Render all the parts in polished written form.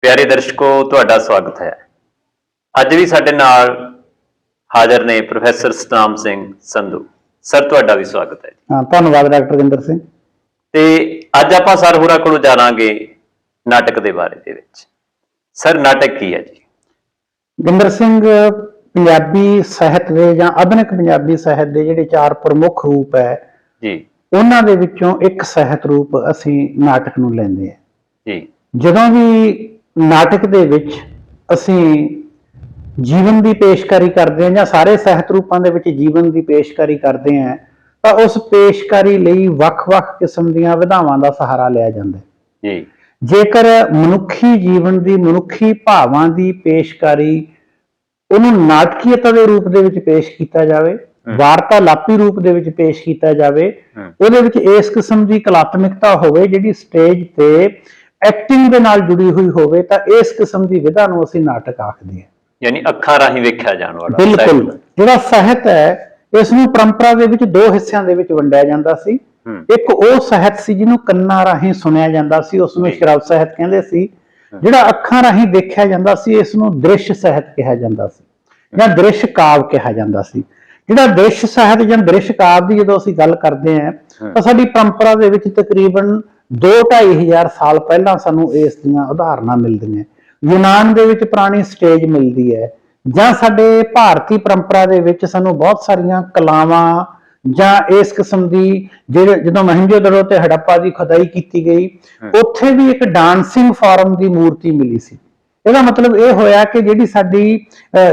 प्यारे दर्शकों तुहाडा स्वागत है। अज भी साडे नाल हाज़र ने प्रोफैसर सतनाम सिंह संधू। सर तुहाडा भी स्वागत है। हाँ, धन्यवाद डॉक्टर जिंदर सिंह। ते अज आपां सर होरां कोलों जाणांगे नाटक दे बारे दे विच। सर नाटक की है जी? जिंदर सिंह पंजाबी साहित्य दे जां आधुनिक पंजाबी साहित्य दे जिहड़े चार प्रमुख रूप है जी उन्हां दे विचों एक साहित्य रूप असीं नाटक नूं लैंदे हां। जी ਜਦੋਂ ਵੀ ਨਾਟਕ ਦੇ ਵਿੱਚ ਅਸੀਂ ਜੀਵਨ ਦੀ ਪੇਸ਼ਕਾਰੀ ਕਰਦੇ ਹਾਂ ਜਾਂ ਸਾਰੇ ਸਾਹਿਤ ਰੂਪਾਂ ਦੇ ਵਿੱਚ ਜੀਵਨ ਦੀ ਪੇਸ਼ਕਾਰੀ ਕਰਦੇ ਹਾਂ ਤਾਂ ਉਸ ਪੇਸ਼ਕਾਰੀ ਲਈ ਵੱਖ-ਵੱਖ ਕਿਸਮ ਦੀਆਂ ਵਿਧਾਵਾਂ ਦਾ ਸਹਾਰਾ ਲਿਆ ਜਾਂਦਾ ਹੈ। ਜੀ ਜੇਕਰ ਮਨੁੱਖੀ ਜੀਵਨ ਦੀ ਮਨੁੱਖੀ ਭਾਵਾਂ ਦੀ ਪੇਸ਼ਕਾਰੀ ਉਹਨੂੰ ਨਾਟਕੀਅਤਾ ਦੇ ਰੂਪ ਦੇ ਵਿੱਚ ਪੇਸ਼ ਕੀਤਾ ਜਾਵੇ, ਵਾਰਤਾਲਾਪੀ ਰੂਪ ਦੇ ਵਿੱਚ ਪੇਸ਼ ਕੀਤਾ ਜਾਵੇ, ਉਹਦੇ ਵਿੱਚ ਇਸ ਕਿਸਮ ਦੀ ਕਲਾਤਮਿਕਤਾ ਹੋਵੇ ਜਿਹੜੀ ਸਟੇਜ ਤੇ ਐਕਟਿੰਗ ਦੇ ਨਾਲ ਜੁੜੀ ਹੋਈ ਹੋਵੇ ਤਾਂ ਇਸ ਕਿਸਮ ਦੀ ਵਿਧਾ ਨੂੰ ਅਸੀਂ ਨਾਟਕ ਆਖਦੇ ਹਾਂ। यानी अखां राहीं वेख्या जाण वाला ਬਿਲਕੁਲ। ਜਿਹੜਾ ਸਾਹਿਤ ਹੈ ਇਸ ਨੂੰ ਪਰੰਪਰਾ ਦੇ ਵਿੱਚ ਦੋ ਹਿੱਸਿਆਂ ਦੇ ਵਿੱਚ ਵੰਡਿਆ ਜਾਂਦਾ ਸੀ। ਇੱਕ ਉਹ ਸਾਹਿਤ ਸੀ ਜਿਹਨੂੰ ਕੰਨਾਂ ਰਾਹੀਂ ਸੁਣਿਆ ਜਾਂਦਾ ਸੀ, ਉਸ ਨੂੰ ਸ਼ਰਵ ਸਾਹਿਤ ਕਹਿੰਦੇ ਸੀ। ਜਿਹੜਾ ਅੱਖਾਂ ਰਾਹੀਂ ਦੇਖਿਆ ਜਾਂਦਾ ਸੀ ਇਸ ਨੂੰ ਦ੍ਰਿਸ਼ ਸਾਹਿਤ ਕਿਹਾ ਜਾਂਦਾ ਸੀ ਜਾਂ ਦ੍ਰਿਸ਼ ਕਾਵ ਕਿਹਾ ਜਾਂਦਾ ਸੀ। ਜਿਹੜਾ ਦ੍ਰਿਸ਼ ਸਾਹਿਤ ਜਾਂ ਦ੍ਰਿਸ਼ ਕਾਵ ਦੀ ਜਦੋਂ ਅਸੀਂ ਗੱਲ ਕਰਦੇ ਹਾਂ ਤਾਂ ਸਾਡੀ ਪਰੰਪਰਾ ਦੇ ਵਿੱਚ ਤਕਰੀਬਨ 2-2.5 ਹਜ਼ਾਰ ਸਾਲ ਪਹਿਲਾਂ ਸਾਨੂੰ ਇਸ ਦੀਆਂ ਉਦਾਹਰਨਾਂ ਮਿਲਦੀਆਂ। ਯੂਨਾਨ ਦੇ ਵਿੱਚ ਪੁਰਾਣੀ ਸਟੇਜ ਮਿਲਦੀ ਹੈ ਜਾਂ ਸਾਡੇ ਭਾਰਤੀ ਪਰੰਪਰਾ ਦੇ ਵਿੱਚ ਸਾਨੂੰ ਬਹੁਤ ਸਾਰੀਆਂ ਕਲਾਵਾਂ ਜਾਂ ਇਸ ਕਿਸਮ ਦੀ ਜਿਹੜੇ ਜਦੋਂ ਮਹਿੰਜੋਦੜੋ ਤੇ ਹੜੱਪਾ ਦੀ ਖੁਦਾਈ ਕੀਤੀ ਗਈ ਉੱਥੇ ਵੀ ਇੱਕ ਡਾਂਸਿੰਗ ਫਾਰਮ ਦੀ ਮੂਰਤੀ ਮਿਲੀ ਸੀ। ਇਹਦਾ ਮਤਲਬ ਇਹ ਹੋਇਆ ਕਿ ਜਿਹੜੀ ਸਾਡੀ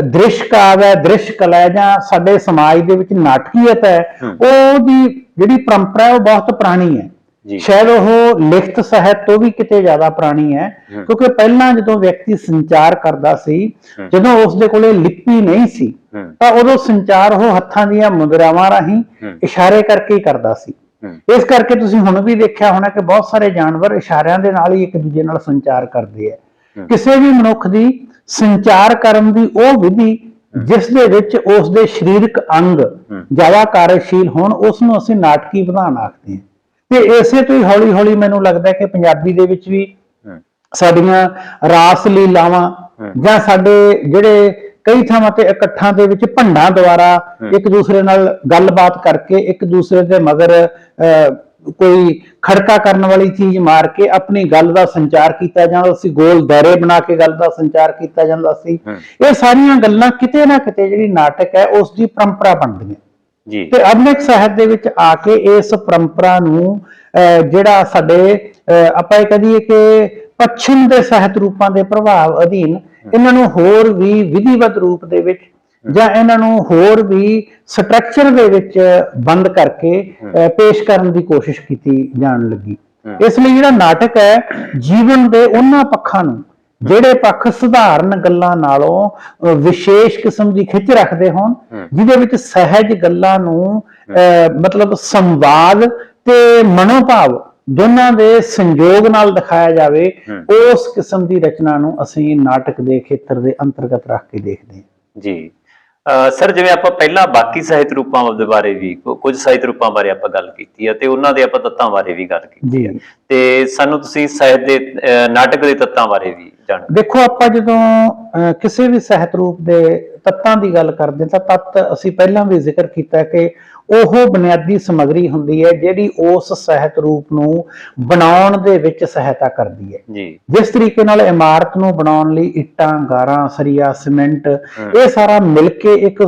ਦ੍ਰਿਸ਼ ਕਾਵ ਹੈ, ਦ੍ਰਿਸ਼ ਕਲਾ ਹੈ ਜਾਂ ਸਾਡੇ ਸਮਾਜ ਦੇ ਵਿੱਚ ਨਾਟਕੀਅਤ ਹੈ ਉਹਦੀ ਜਿਹੜੀ ਪਰੰਪਰਾ ਹੈ ਉਹ ਬਹੁਤ ਪੁਰਾਣੀ ਹੈ। ਸ਼ਾਇਦ ਉਹ ਲਿਖਤ ਸਾਹਿਤ ਤੋਂ ਵੀ ਕਿਤੇ ਜ਼ਿਆਦਾ ਪੁਰਾਣੀ ਹੈ ਕਿਉਂਕਿ ਪਹਿਲਾਂ ਜਦੋਂ ਵਿਅਕਤੀ ਸੰਚਾਰ ਕਰਦਾ ਸੀ, ਜਦੋਂ ਉਸਦੇ ਕੋਲੇ ਲਿਪੀ ਨਹੀਂ ਸੀ ਤਾਂ ਉਦੋਂ ਸੰਚਾਰ ਉਹ ਹੱਥਾਂ ਦੀਆਂ ਮੁਦਰਾਵਾਂ ਰਾਹੀਂ ਇਸ਼ਾਰੇ ਕਰਕੇ ਹੀ ਕਰਦਾ ਸੀ। ਇਸ ਕਰਕੇ ਤੁਸੀਂ ਹੁਣ ਵੀ ਦੇਖਿਆ ਹੋਣਾ ਕਿ ਬਹੁਤ ਸਾਰੇ ਜਾਨਵਰ ਇਸ਼ਾਰਿਆਂ ਦੇ ਨਾਲ ਹੀ ਇੱਕ ਦੂਜੇ ਨਾਲ ਸੰਚਾਰ ਕਰਦੇ ਆ। ਕਿਸੇ ਵੀ ਮਨੁੱਖ ਦੀ ਸੰਚਾਰ ਕਰਨ ਦੀ ਉਹ ਵਿਧੀ ਜਿਸ ਦੇ ਵਿੱਚ ਉਸ ਦੇ ਸਰੀਰਕ ਅੰਗ ਜ਼ਿਆਦਾ ਕਾਰਜਸ਼ੀਲ ਹੋਣ ਉਸ ਨੂੰ ਅਸੀਂ ਨਾਟਕੀ ਵਿਧਾਨ ਆਖਦੇ ਹਾਂ। ਤੇ ਇਸੇ ਤੋਂ ਹੀ ਹੌਲੀ ਹੌਲੀ ਮੈਨੂੰ ਲੱਗਦਾ ਕਿ ਪੰਜਾਬੀ ਦੇ ਵਿੱਚ ਵੀ ਸਾਡੀਆਂ ਰਾਸ ਲੀਲਾਵਾਂ ਜਾਂ ਸਾਡੇ ਜਿਹੜੇ ਕਈ ਥਾਵਾਂ ਤੇ ਇਕੱਠਾਂ ਦੇ ਵਿੱਚ ਭੰਡਾਂ ਦੁਆਰਾ ਇੱਕ ਦੂਸਰੇ ਨਾਲ ਗੱਲਬਾਤ ਕਰਕੇ ਇੱਕ ਦੂਸਰੇ ਦੇ ਮਗਰ ਕੋਈ ਖੜਕਾ ਕਰਨ ਵਾਲੀ ਚੀਜ਼ ਮਾਰ ਕੇ ਆਪਣੀ ਗੱਲ ਦਾ ਸੰਚਾਰ ਕੀਤਾ ਜਾਂਦਾ ਸੀ। ਗੋਲ ਦਾਇਰੇ ਬਣਾ ਕੇ ਗੱਲ ਦਾ ਸੰਚਾਰ ਕੀਤਾ ਜਾਂਦਾ ਸੀ। ਇਹ ਸਾਰੀਆਂ ਗੱਲਾਂ ਕਿਤੇ ਨਾ ਕਿਤੇ ਜਿਹੜੀ ਨਾਟਕ ਹੈ ਉਸ ਦੀ ਪਰੰਪਰਾ ਬਣਦੀਆਂ ਤੇ ਆਧੁਨਿਕ ਸਾਹਿਤ ਦੇ ਵਿੱਚ ਆ ਕੇ ਇਸ ਪਰੰਪਰਾ ਨੂੰ ਜਿਹੜਾ ਸਾਡੇ ਆਪਾਂ ਇਹ ਕਹੀਏ ਕਿ ਪੱਛਮ ਦੇ ਸਾਹਿਤ ਰੂਪਾਂ ਦੇ ਪ੍ਰਭਾਵ ਅਧੀਨ ਇਹਨਾਂ ਨੂੰ ਹੋਰ ਵੀ ਵਿਧੀਵਤ ਰੂਪ ਦੇ ਵਿੱਚ ਜਾਂ ਇਹਨਾਂ ਨੂੰ ਹੋਰ ਵੀ ਸਟਰਕਚਰ ਦੇ ਵਿੱਚ ਬੰਦ ਕਰਕੇ ਪੇਸ਼ ਕਰਨ ਦੀ ਕੋਸ਼ਿਸ਼ ਕੀਤੀ ਜਾਣ ਲੱਗੀ। ਇਸ ਲਈ ਜਿਹੜਾ ਨਾਟਕ ਹੈ ਜੀਵਨ ਦੇ ਉਹਨਾਂ ਪੱਖਾਂ ਨੂੰ ਜਿਹੜੇ ਪੱਖ ਸਧਾਰਨ ਗੱਲਾਂ ਨਾਲੋਂ ਵਿਸ਼ੇਸ਼ ਕਿਸਮ ਦੀ ਖਿੱਚ ਰੱਖਦੇ ਹੋਣ, ਜਿਹਦੇ ਵਿੱਚ ਸਹਿਜ ਗੱਲਾਂ ਨੂੰ ਮਤਲਬ ਸੰਵਾਦ ਤੇ ਮਨੋਭਾਵ ਦੋਨਾਂ ਦੇ ਸੰਯੋਗ ਨਾਲ ਦਿਖਾਇਆ ਜਾਵੇ, ਉਸ ਕਿਸਮ ਦੀ ਰਚਨਾ ਨੂੰ ਅਸੀਂ ਨਾਟਕ ਦੇ ਖੇਤਰ ਦੇ ਅੰਤਰਗਤ ਰੱਖ ਕੇ ਦੇਖਦੇ ਹਾਂ। ਜੀ ਸਰ, ਜਿਵੇਂ ਆਪਾਂ ਪਹਿਲਾਂ ਬਾਕੀ ਸਾਹਿਤ ਰੂਪਾਂ ਦੇ ਬਾਰੇ ਵੀ ਕੁਝ ਸਾਹਿਤ ਰੂਪਾਂ ਬਾਰੇ ਆਪਾਂ ਗੱਲ ਕੀਤੀ ਹੈ ਤੇ ਉਹਨਾਂ ਦੇ ਆਪਾਂ ਤੱਤਾਂ ਬਾਰੇ ਵੀ ਗੱਲ ਕੀਤੀ ਹੈ ਤੇ ਸਾਨੂੰ ਤੁਸੀਂ ਸਾਹਿਤ ਦੇ ਨਾਟਕ ਦੇ ਤੱਤਾਂ ਬਾਰੇ ਵੀ ਜਾਣੋ। ਦੇਖੋ, ਆਪਾਂ ਜਦੋਂ ਕਿਸੇ ਵੀ ਸਾਹਿਤ ਰੂਪ ਦੇ ਤੱਤਾਂ ਦੀ ਗੱਲ ਕਰਦੇ ਤਾਂ ਤੱਤ ਅਸੀਂ ਪਹਿਲਾਂ ਵੀ ਜ਼ਿਕਰ ਕੀਤਾ ਕਿ ਉਹ ਬੁਨਿਆਦੀ ਸਮੱਗਰੀ ਹੁੰਦੀ ਹੈ ਜਿਹੜੀ ਉਸ ਸਾਹਿਤ ਰੂਪ ਨੂੰ ਬਣਾਉਣ ਦੇ ਵਿੱਚ ਸਹਾਇਤਾ ਕਰਦੀ ਹੈ। ਜਿਸ ਤਰੀਕੇ ਨਾਲ ਇਮਾਰਤ ਨੂੰ ਬਣਾਉਣ ਲਈ ਇੱਟਾਂ, ਗਾਰਾਂ, ਸਰੀਆ, ਸੀਮੈਂਟ ਇਹ ਸਾਰਾ ਮਿਲ ਕੇ ਇੱਕ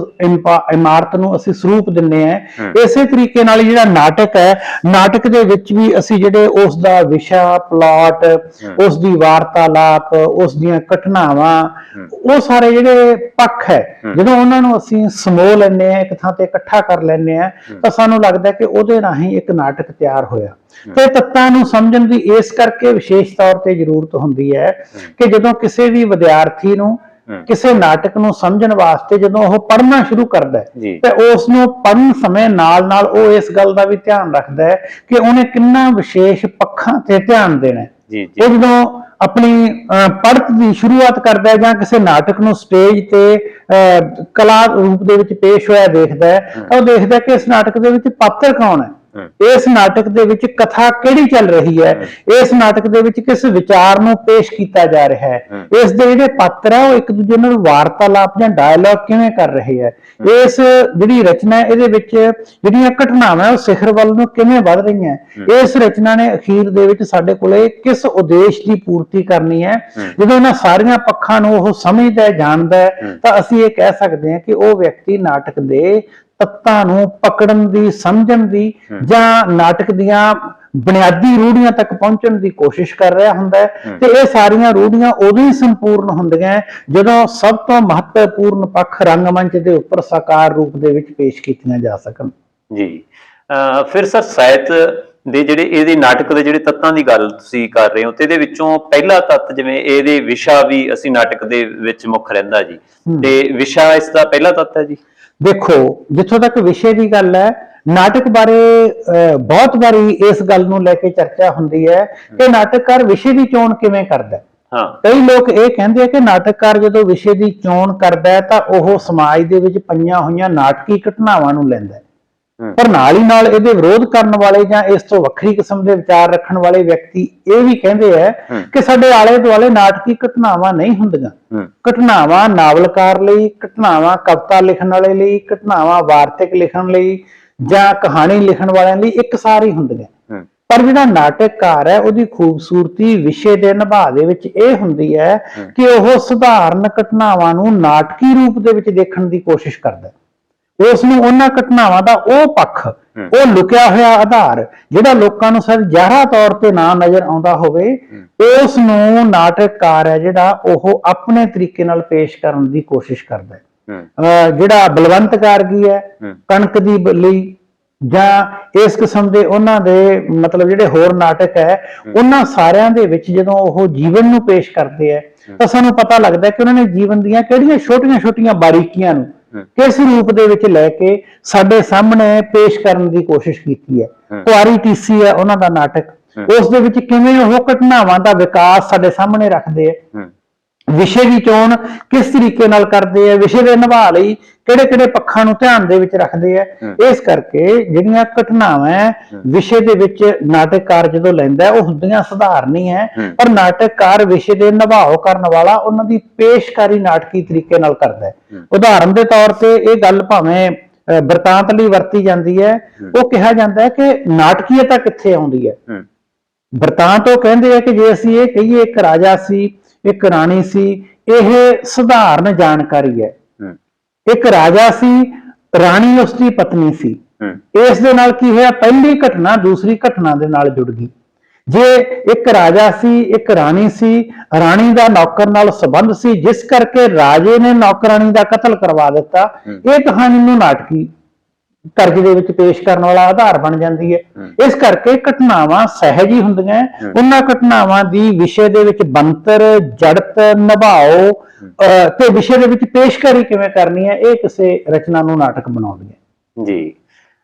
ਇਮਾਰਤ ਨੂੰ ਅਸੀਂ ਸਰੂਪ ਦਿੰਦੇ ਹਾਂ, ਇਸੇ ਤਰੀਕੇ ਨਾਲ ਜਿਹੜਾ ਨਾਟਕ ਹੈ, ਨਾਟਕ ਦੇ ਵਿੱਚ ਵੀ ਅਸੀਂ ਜਿਹੜੇ ਉਸ ਦਾ ਵਿਸ਼ਾ, ਪਲਾਟ, ਉਸ ਦੀ ਵਾਰਤਾਲਾਪ, ਉਸ ਦੀਆਂ ਘਟਨਾਵਾਂ, ਉਹ ਸਾਰੇ ਜਿਹੜੇ ਪੱਖ ਹੈ ਜਦੋਂ ਉਹਨਾਂ ਨੂੰ ਅਸੀਂ ਸਮੋਹ ਲੈਂਦੇ ਹਾਂ, ਇੱਕ ਥਾਂ ਤੇ ਇਕੱਠਾ ਕਰ ਲੈਂਦੇ ਹਾਂ ਤਾਂ ਸਾਨੂੰ ਲੱਗਦਾ ਕਿ ਉਹਦੇ ਰਾਹੀਂ ਇੱਕ ਨਾਟਕ ਤਿਆਰ ਹੋਇਆ। ਤੇ ਤੱਤਾਂ ਨੂੰ ਸਮਝਣ ਦੀ ਇਸ ਕਰਕੇ ਵਿਸ਼ੇਸ਼ ਤੌਰ ਤੇ ਜ਼ਰੂਰਤ ਹੁੰਦੀ ਹੈ ਕਿ ਜਦੋਂ ਕਿਸੇ ਵੀ ਵਿਦਿਆਰਥੀ ਨੂੰ ਕਿਸੇ ਨਾਟਕ ਨੂੰ ਸਮਝਣ ਵਾਸਤੇ ਜਦੋਂ ਉਹ ਪੜ੍ਹਨਾ ਸ਼ੁਰੂ ਕਰਦਾ ਹੈ ਤੇ ਉਸ ਨੂੰ ਪੜ੍ਹਨ ਸਮੇਂ ਨਾਲ ਨਾਲ ਉਹ ਇਸ ਗੱਲ ਦਾ ਵੀ ਧਿਆਨ ਰੱਖਦਾ ਹੈ ਕਿ ਉਹਨੇ ਕਿੰਨਾ ਵਿਸ਼ੇਸ਼ ਪੱਖਾਂ ਤੇ ਧਿਆਨ ਦੇਣਾ ਹੈ। ਉਹ ਜਦੋਂ ਆਪਣੀ ਪੜ੍ਹਤ ਦੀ ਸ਼ੁਰੂਆਤ ਕਰਦਾ ਹੈ ਜਾਂ ਕਿਸੇ ਨਾਟਕ ਨੂੰ ਸਟੇਜ ਤੇ ਕਲਾ ਰੂਪ ਦੇ ਵਿੱਚ ਪੇਸ਼ ਹੋਇਆ ਦੇਖਦਾ ਹੈ ਤਾਂ ਉਹ ਦੇਖਦਾ ਕਿ ਇਸ ਨਾਟਕ ਦੇ ਵਿੱਚ ਪਾਤਰ ਕੌਣ ਹੈ, ਇਸ ਨਾਟਕ ਦੇ ਵਿੱਚ ਕਥਾ ਕਿਹੜੀ ਚੱਲ ਰਹੀ ਹੈ, ਇਸ ਨਾਟਕ ਦੇ ਵਿੱਚ ਕਿਸ ਵਿਚਾਰ ਨੂੰ ਪੇਸ਼ ਕੀਤਾ ਜਾ ਰਿਹਾ ਹੈ, ਇਸ ਦੇ ਜਿਹੜੇ ਪਾਤਰ ਹੈ ਉਹ ਇੱਕ ਦੂਜੇ ਨਾਲ ਵਾਰਤਾਲਾਪ ਜਾਂ ਡਾਇਲੌਗ ਕਿਵੇਂ ਕਰ ਰਹੇ ਹੈ, ਇਸ ਜਿਹੜੀ ਰਚਨਾ ਹੈ ਇਹਦੇ ਵਿੱਚ ਜਿਹੜੀਆਂ ਘਟਨਾਵਾਂ ਉਹ ਸਿਖਰ ਵੱਲ ਨੂੰ ਕਿਵੇਂ ਵੱਧ ਰਹੀਆਂ, ਇਸ ਰਚਨਾ ਨੇ ਅਖੀਰ ਦੇ ਵਿੱਚ ਸਾਡੇ ਕੋਲੇ ਕਿਸ ਉਦੇਸ਼ ਦੀ ਪੂਰਤੀ ਕਰਨੀ ਹੈ। ਜਦੋਂ ਇਹਨਾਂ ਸਾਰੀਆਂ ਪੱਖਾਂ ਨੂੰ ਉਹ ਸਮਝਦਾ ਹੈ, ਜਾਣਦਾ ਹੈ, ਤਾਂ ਅਸੀਂ ਇਹ ਕਹਿ ਸਕਦੇ ਹਾਂ ਕਿ ਉਹ ਵਿਅਕਤੀ ਨਾਟਕ ਦੇ ਤੱਤਾਂ ਨੂੰ ਪਕੜਨ ਦੀ, ਸਮਝਣ ਦੀ ਜਾਂ ਨਾਟਕ ਦੀਆਂ ਬੁਨਿਆਦੀ ਰੂੜੀਆਂ ਤੱਕ ਪਹੁੰਚਣ ਦੀ ਕੋਸ਼ਿਸ਼ ਕਰ ਰਿਹਾ ਹੁੰਦਾ ਹੈ। ਤੇ ਇਹ ਸਾਰੀਆਂ ਰੂੜੀਆਂ ਉਦੋਂ ਹੀ ਸੰਪੂਰਨ ਹੁੰਦੀਆਂ ਜਦੋਂ ਸਭ ਤੋਂ ਮਹੱਤਵਪੂਰਨ ਪੱਖ ਰੰਗਮੰਚ ਦੇ ਉੱਪਰ ਸਾਕਾਰ ਰੂਪ ਦੇ ਵਿੱਚ ਪੇਸ਼ ਕੀਤੀਆਂ ਜਾ ਸਕਣ। ਜੀ ਫਿਰ ਸਰ ਸਾਹਿਤ ਦੇ ਜਿਹੜੇ ਇਹਦੇ ਨਾਟਕ ਦੇ ਜਿਹੜੇ ਤੱਤਾਂ ਦੀ ਗੱਲ ਤੁਸੀਂ ਕਰ ਰਹੇ ਹੋ ਤੇ ਇਹਦੇ ਵਿੱਚੋਂ ਪਹਿਲਾ ਤੱਤ ਜਿਵੇਂ ਇਹਦੇ ਵਿਸ਼ਾ ਵੀ ਅਸੀਂ ਨਾਟਕ ਦੇ ਵਿੱਚ ਮੁੱਖ ਰਹਿੰਦਾ ਜੀ, ਤੇ ਵਿਸ਼ਾ ਇਸ ਦਾ ਪਹਿਲਾ ਤੱਤ ਹੈ ਜੀ। ਦੇਖੋ, ਜਿੱਥੋਂ ਤੱਕ ਵਿਸ਼ੇ ਦੀ ਗੱਲ ਹੈ, ਨਾਟਕ ਬਾਰੇ ਬਹੁਤ ਵਾਰੀ ਇਸ ਗੱਲ ਨੂੰ ਲੈ ਕੇ ਚਰਚਾ ਹੁੰਦੀ ਹੈ ਕਿ ਨਾਟਕਕਾਰ ਵਿਸ਼ੇ ਦੀ ਚੋਣ ਕਿਵੇਂ ਕਰਦਾ ਹੈ। ਕਈ ਲੋਕ ਇਹ ਕਹਿੰਦੇ ਆ ਕਿ ਨਾਟਕਕਾਰ ਜਦੋਂ ਵਿਸ਼ੇ ਦੀ ਚੋਣ ਕਰਦਾ ਹੈ ਤਾਂ ਉਹ ਸਮਾਜ ਦੇ ਵਿੱਚ ਪਈਆਂ ਹੋਈਆਂ ਨਾਟਕੀ ਘਟਨਾਵਾਂ ਨੂੰ ਲੈਂਦਾ ਹੈ, ਪਰ ਨਾਲ ਹੀ ਨਾਲ ਇਹਦੇ ਵਿਰੋਧ ਕਰਨ ਵਾਲੇ ਜਾਂ ਇਸ ਤੋਂ ਵੱਖਰੀ ਕਿਸਮ ਦੇ ਵਿਚਾਰ ਰੱਖਣ ਵਾਲੇ ਵਿਅਕਤੀ ਇਹ ਵੀ ਕਹਿੰਦੇ ਆ ਕਿ ਸਾਡੇ ਆਲੇ ਦੁਆਲੇ ਨਾਟਕੀ ਘਟਨਾਵਾਂ ਨਹੀਂ ਹੁੰਦੀਆਂ। ਘਟਨਾਵਾਂ ਨਾਵਲਕਾਰ ਲਈ, ਘਟਨਾਵਾਂ ਕਵਿਤਾ ਲਿਖਣ ਵਾਲੇ ਲਈ, ਘਟਨਾਵਾਂ ਵਾਰਤਕ ਲਿਖਣ ਲਈ ਜਾਂ ਕਹਾਣੀ ਲਿਖਣ ਵਾਲਿਆਂ ਲਈ ਇੱਕਸਾਰ ਹੀ ਹੁੰਦੀਆਂ। ਪਰ ਜਿਹੜਾ ਨਾਟਕਕਾਰ ਹੈ ਉਹਦੀ ਖੂਬਸੂਰਤੀ ਵਿਸ਼ੇ ਦੇ ਨਿਭਾਅ ਦੇ ਵਿੱਚ ਇਹ ਹੁੰਦੀ ਹੈ ਕਿ ਉਹ ਸਧਾਰਨ ਘਟਨਾਵਾਂ ਨੂੰ ਨਾਟਕੀ ਰੂਪ ਦੇ ਵਿੱਚ ਦੇਖਣ ਦੀ ਕੋਸ਼ਿਸ਼ ਕਰਦਾ ਹੈ। ਉਸ ਨੂੰ ਉਹਨਾਂ ਘਟਨਾਵਾਂ ਦਾ ਉਹ ਪੱਖ, ਉਹ ਲੁਕਿਆ ਹੋਇਆ ਆਧਾਰ ਜਿਹੜਾ ਲੋਕਾਂ ਨੂੰ ਸਿਰਫ ਜ਼ਾਹਰਾ ਤੌਰ ਤੇ ਨਾ ਨਜ਼ਰ ਆਉਂਦਾ ਹੋਵੇ, ਉਸ ਨੂੰ ਨਾਟਕਕਾਰ ਹੈ ਜਿਹੜਾ ਉਹ ਆਪਣੇ ਤਰੀਕੇ ਨਾਲ ਪੇਸ਼ ਕਰਨ ਦੀ ਕੋਸ਼ਿਸ਼ ਕਰਦਾ ਹੈ। ਜਿਹੜਾ ਬਲਵੰਤ ਗਾਰਗੀ ਹੈ, ਕਣਕ ਦੀ ਲਈ ਜਾਂ ਇਸ ਕਿਸਮ ਦੇ ਉਹਨਾਂ ਦੇ ਮਤਲਬ ਜਿਹੜੇ ਹੋਰ ਨਾਟਕ ਹੈ, ਉਹਨਾਂ ਸਾਰਿਆਂ ਦੇ ਵਿੱਚ ਜਦੋਂ ਉਹ ਜੀਵਨ ਨੂੰ ਪੇਸ਼ ਕਰਦੇ ਹੈ ਤਾਂ ਸਾਨੂੰ ਪਤਾ ਲੱਗਦਾ ਕਿ ਉਹਨਾਂ ਨੇ ਜੀਵਨ ਦੀਆਂ ਕਿਹੜੀਆਂ ਛੋਟੀਆਂ-ਛੋਟੀਆਂ ਬਾਰੀਕੀਆਂ ਨੂੰ ਕਿਸ ਰੂਪ ਦੇ ਵਿੱਚ ਲੈ ਕੇ ਸਾਡੇ ਸਾਹਮਣੇ ਪੇਸ਼ ਕਰਨ ਦੀ ਕੋਸ਼ਿਸ਼ ਕੀਤੀ ਹੈ। ਕੁਆਰੀ ਟੀਸੀ ਹੈ ਉਹਨਾਂ ਦਾ ਨਾਟਕ, ਉਸ ਦੇ ਵਿੱਚ ਕਿਵੇਂ ਉਹ ਘਟਨਾਵਾਂ ਦਾ ਵਿਕਾਸ ਸਾਡੇ ਸਾਹਮਣੇ ਰੱਖਦੇ ਹੈ, ਵਿਸ਼ੇ ਦੀ ਚੋਣ ਕਿਸ ਤਰੀਕੇ ਨਾਲ ਕਰਦੇ ਆ, ਵਿਸ਼ੇ ਦੇ ਨਿਭਾਅ ਲਈ ਕਿਹੜੇ-ਕਿਹੜੇ ਪੱਖਾਂ ਨੂੰ ਧਿਆਨ ਦੇ ਵਿੱਚ ਰੱਖਦੇ ਆ। ਇਸ ਕਰਕੇ ਜਿਹੜੀਆਂ ਘਟਨਾਵਾਂ ਵਿਸ਼ੇ ਦੇ ਵਿੱਚ ਨਾਟਕਕਾਰ ਜਦੋਂ ਲੈਂਦਾ ਉਹ ਹੁੰਦੀਆਂ ਸਧਾਰਨ ਹੀ ਹੈ, ਪਰ ਨਾਟਕਕਾਰ ਵਿਸ਼ੇ ਦੇ ਨਿਭਾਅ ਕਰਨ ਵਾਲਾ ਉਹਨਾਂ ਦੀ ਪੇਸ਼ਕਾਰੀ ਨਾਟਕੀ ਤਰੀਕੇ ਨਾਲ ਕਰਦਾ ਹੈ। ਉਦਾਹਰਨ ਦੇ ਤੌਰ ਤੇ ਇਹ ਗੱਲ ਭਾਵੇਂ ਬਿਰਤਾਂਤ ਲਈ ਵਰਤੀ ਜਾਂਦੀ ਹੈ, ਉਹ ਕਿਹਾ ਜਾਂਦਾ ਹੈ ਕਿ ਨਾਟਕੀਅਤਾ ਕਿੱਥੇ ਆਉਂਦੀ ਹੈ। ਬਿਰਤਾਂਤ ਉਹ ਕਹਿੰਦੇ ਆ ਕਿ ਜੇ ਅਸੀਂ ਇਹ ਕਹੀਏ ਇੱਕ ਰਾਜਾ ਸੀ, ਇੱਕ ਰਾਣੀ ਸੀ, ਇਹ ਸਧਾਰਨ ਜਾਣਕਾਰੀ ਹੈ। ਇੱਕ ਰਾਜਾ ਸੀ, ਰਾਣੀ ਉਸ ਦੀ ਪਤਨੀ ਸੀ। ਇਸ ਦੇ ਨਾਲ ਕੀ ਹੋਇਆ, ਪਹਿਲੀ ਘਟਨਾ ਦੂਸਰੀ ਘਟਨਾ ਦੇ ਨਾਲ ਜੁੜ ਗਈ। ਜੇ ਇੱਕ ਰਾਜਾ ਸੀ, ਇੱਕ ਰਾਣੀ ਸੀ, ਰਾਣੀ ਦਾ ਨੌਕਰ ਨਾਲ ਸੰਬੰਧ ਸੀ ਜਿਸ ਕਰਕੇ ਰਾਜੇ ਨੇ ਨੌਕਰਾਣੀ ਦਾ ਕਤਲ ਕਰਵਾ ਦਿੱਤਾ, ਇਹ ਕਹਾਣੀ ਨੂੰ ਨਾਟਕੀ ਤਰਜ ਦੇ ਵਿੱਚ ਪੇਸ਼ ਕਰਨ ਵਾਲਾ ਆਧਾਰ ਬਣ ਜਾਂਦੀ ਹੈ। ਇਸ ਕਰਕੇ ਘਟਨਾਵਾਂ ਸਹਿਜ ਹੀ ਹੁੰਦੀਆਂ, ਉਹਨਾਂ ਘਟਨਾਵਾਂ ਦੀ ਵਿਸ਼ੇ ਦੇ ਵਿੱਚ ਬਣਤਰ, ਜੜਤ, ਨਿਭਾਓ ਤੇ ਵਿਸ਼ੇ ਦੇ ਵਿੱਚ ਪੇਸ਼ਕਾਰੀ ਕਿਵੇਂ ਕਰਨੀ ਹੈ, ਇਹ ਕਿਸੇ ਰਚਨਾ ਨੂੰ ਨਾਟਕ ਬਣਾਉਂਦੀ ਹੈ। ਜੀ,